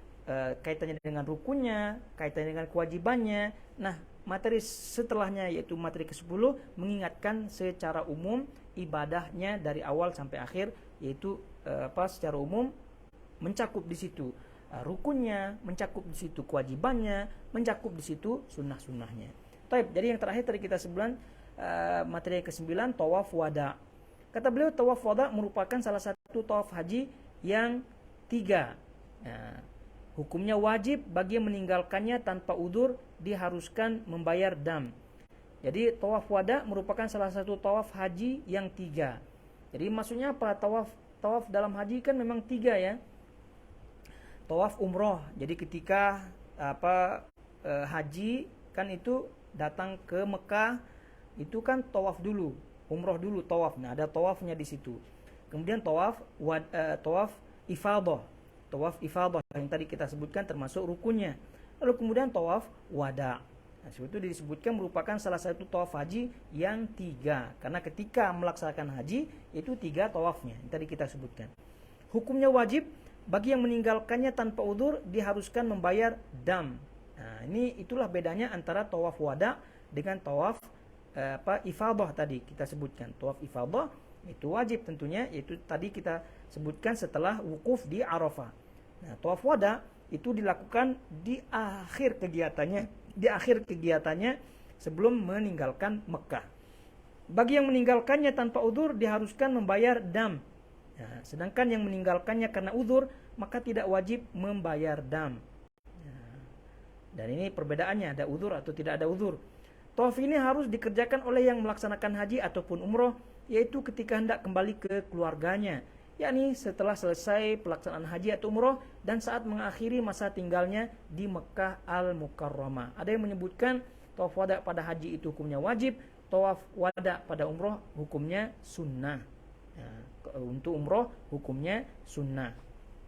kaitannya dengan rukunnya, kaitannya dengan kewajibannya. Nah, materi setelahnya yaitu materi ke-10 mengingatkan secara umum ibadahnya dari awal sampai akhir yaitu secara umum mencakup di situ rukunnya, mencakup di situ kewajibannya, mencakup di situ sunnah-sunnahnya. Taib, jadi yang terakhir tadi kita sebutkan materi ke-9 tawaf wada. Kata beliau tawaf wada merupakan salah satu tawaf haji yang 3. Hukumnya wajib bagi yang meninggalkannya tanpa udzur diharuskan membayar dam. Jadi tawaf wada merupakan salah satu tawaf haji yang 3. Jadi maksudnya apa? Tawaf dalam haji kan memang 3 ya. Tawaf umroh. Jadi ketika haji kan itu datang ke Mekah itu kan tawaf dulu, umroh dulu tawaf. Nah, ada tawafnya di situ. Kemudian tawaf ifadah. Tawaf ifadah yang tadi kita sebutkan termasuk rukunnya. Lalu kemudian tawaf wada. Nah, itu disebutkan merupakan salah satu tawaf haji yang 3. Karena ketika melaksanakan haji itu 3 tawafnya yang tadi kita sebutkan. Hukumnya wajib bagi yang meninggalkannya tanpa udzur diharuskan membayar dam. Nah, itulah bedanya antara tawaf wada dengan tawaf ifadah tadi kita sebutkan. Tawaf ifadah itu wajib tentunya, yaitu tadi kita sebutkan setelah wukuf di Arafah. Nah, tawaf wada itu dilakukan di akhir kegiatannya sebelum meninggalkan Mekah. Bagi yang meninggalkannya tanpa udzur diharuskan membayar dam. Nah, sedangkan yang meninggalkannya karena udzur maka tidak wajib membayar dam. Nah, dan ini perbedaannya, ada udzur atau tidak ada udzur. Tawaf ini harus dikerjakan oleh yang melaksanakan haji ataupun umroh, yaitu ketika hendak kembali ke keluarganya, yakni setelah selesai pelaksanaan haji atau umroh dan saat mengakhiri masa tinggalnya di Mekah Al-Mukarramah. Ada yang menyebutkan tawaf wada pada haji itu hukumnya wajib, tawaf wada pada umroh hukumnya sunnah. Nah, untuk umroh hukumnya sunnah,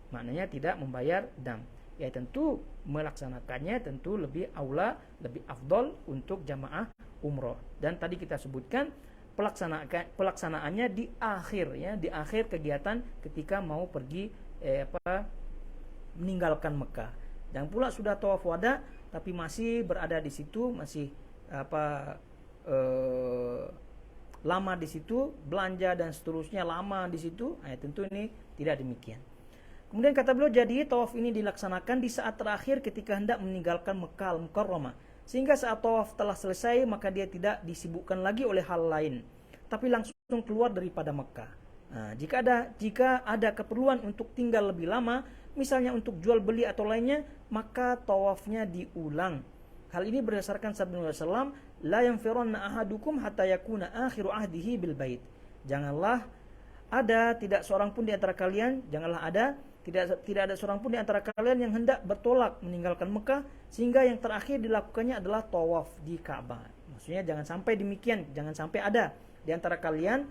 maknanya tidak membayar dam. Ya tentu melaksanakannya tentu lebih aula, lebih afdol untuk jamaah umroh. Dan tadi kita sebutkan pelaksanaannya di akhir ya, di akhir kegiatan ketika mau pergi meninggalkan Mekah. Dan pula sudah tawaf wada tapi masih berada di situ, masih lama di situ, belanja dan seterusnya lama di situ, tentu ini tidak demikian. Kemudian kata beliau, jadi tawaf ini dilaksanakan di saat terakhir ketika hendak meninggalkan Mekah Al-Mukarramah, sehingga saat tawaf telah selesai maka dia tidak disibukkan lagi oleh hal lain, tapi langsung keluar daripada Mekah. Nah, jika ada keperluan untuk tinggal lebih lama, misalnya untuk jual beli atau lainnya, maka tawafnya diulang. Hal ini berdasarkan sabda Nabi sallallahu alaihi wasallam, la yanfiranna ahadukum hatta yakuna akhiru ahdihi bil bait. Janganlah ada tidak seorang pun di antara kalian, tidak ada seorang pun di antara kalian yang hendak bertolak meninggalkan Mekah sehingga yang terakhir dilakukannya adalah tawaf di Ka'bah. Maksudnya jangan sampai demikian, jangan sampai ada di antara kalian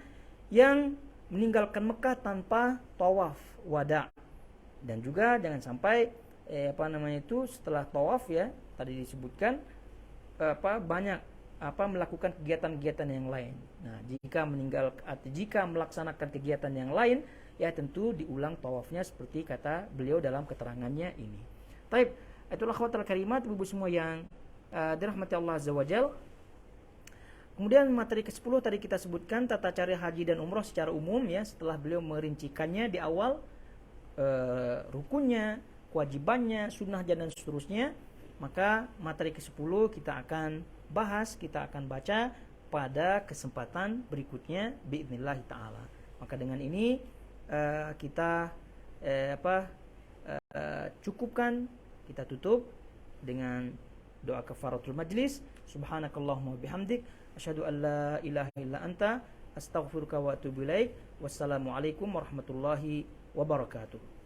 yang meninggalkan Mekah tanpa tawaf wada. Dan juga jangan sampai setelah tawaf ya, tadi disebutkan banyak melakukan kegiatan-kegiatan yang lain. Nah, jika melaksanakan kegiatan yang lain, ya tentu diulang tawafnya seperti kata beliau dalam keterangannya ini. Taib, itulah khawatir kalimat ibu semua yang dirahmati Allah Azza wa Jalla. Kemudian materi ke-10 tadi kita sebutkan tata cara haji dan umroh secara umum ya, setelah beliau merincikannya di awal rukunnya, kewajibannya, sunnah dan seterusnya. Maka materi ke-10 kita akan bahas, kita akan baca pada kesempatan berikutnya biidznillah taala. Maka dengan ini kita cukupkan, kita tutup dengan doa kafaratul majlis. Subhanakallahumma bihamdik asyhadu an la ilaha illa anta astaghfiruka wa atubu ilaik. Wassalamualaikum warahmatullahi wabarakatuh.